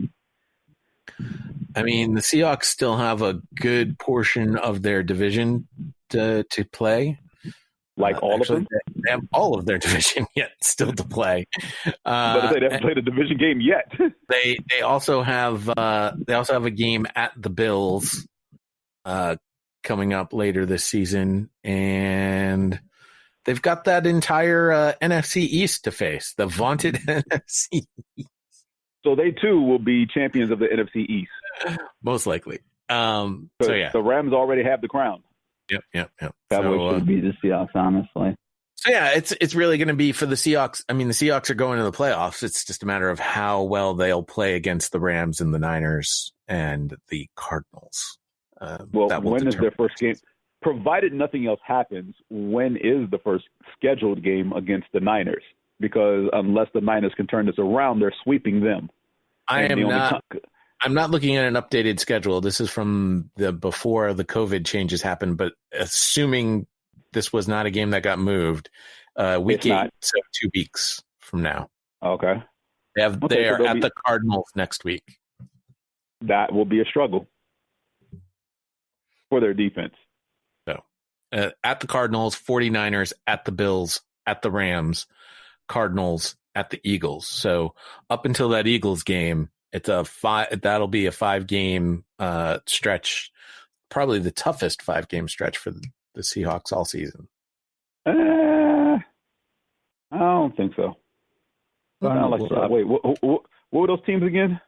I mean, the Seahawks still have a good portion of their division to play. Like all of them? They have all of their division yet still to play. But they haven't played a division game yet. They also have a game at the Bills coming up later this season, and they've got that entire NFC East to face, the vaunted NFC East. So they too will be champions of the NFC East, most likely. So yeah, the Rams already have the crown. Yep. That should be the Seahawks, honestly. So yeah, it's really going to be for the Seahawks. I mean, the Seahawks are going to the playoffs. It's just a matter of how well they'll play against the Rams and the Niners and the Cardinals. When is their first game? Provided nothing else happens, when is the first scheduled game against the Niners? Because unless the Niners can turn this around, they're sweeping them. I'm not looking at an updated schedule. This is from before the COVID changes happened, but assuming this was not a game that got moved, week 8, so 2 weeks from now. Okay. They are at the Cardinals next week. That will be a struggle for their defense. So at the Cardinals, 49ers, at the Bills, at the Rams, Cardinals, at the Eagles. So up until that Eagles game, that'll be a 5-game stretch, probably the toughest 5-game stretch for the Seahawks all season. I don't think so. Wait, what were those teams again?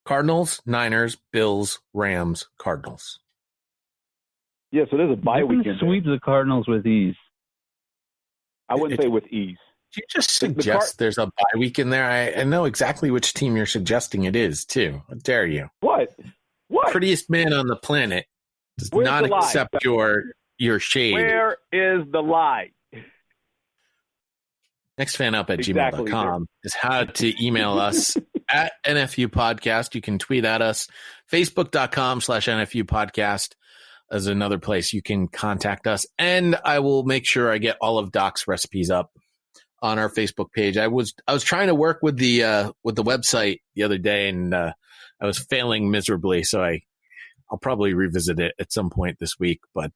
Cardinals, Niners, Bills, Rams, Cardinals. Yeah, so there's a bye weekend. Sweep the Cardinals with ease. I wouldn't say with ease. You just suggest there's a bye week in there. I know exactly which team you're suggesting it is, too. How dare you? What? Prettiest man on the planet does not accept your shade. Where is the lie? nextfanup@gmail.com is how to email us at NFU Podcast. You can tweet at us. Facebook.com/NFU Podcast is another place you can contact us. And I will make sure I get all of Doc's recipes up on our Facebook page. I was trying to work with the website the other day, and I was failing miserably. So I'll probably revisit it at some point this week. But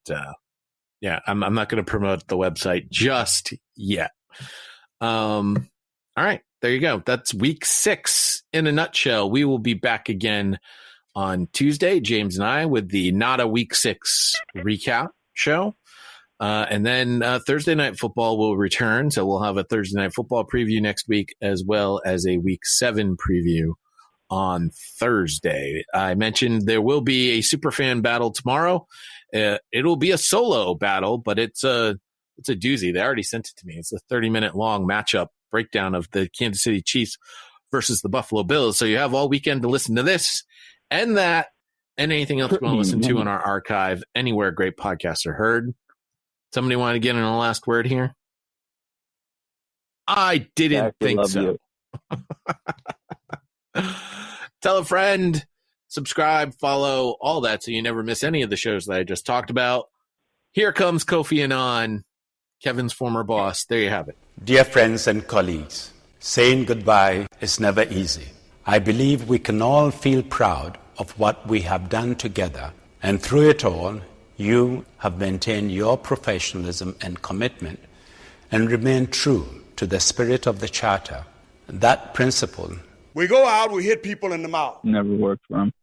I'm not going to promote the website just yet. All right, there you go. That's week 6 in a nutshell. We will be back again on Tuesday, James and I, with the Not a Week 6 recap show. And then Thursday Night Football will return. So we'll have a Thursday Night Football preview next week, as well as a Week 7 preview on Thursday. I mentioned there will be a Superfan battle tomorrow. It'll be a solo battle, but it's a doozy. They already sent it to me. It's a 30-minute long matchup breakdown of the Kansas City Chiefs versus the Buffalo Bills. So you have all weekend to listen to this and that and anything else you want to listen to in our archive, anywhere great podcasts are heard. Somebody want to get in a last word here? I didn't think so. Tell a friend, subscribe, follow, all that, so you never miss any of the shows that I just talked about. Here comes Kofi Annan, Kevin's former boss. There you have it. Dear friends and colleagues, saying goodbye is never easy. I believe we can all feel proud of what we have done together, and through it all, you have maintained your professionalism and commitment and remained true to the spirit of the Charter. That principle. We go out, we hit people in the mouth. Never worked for him.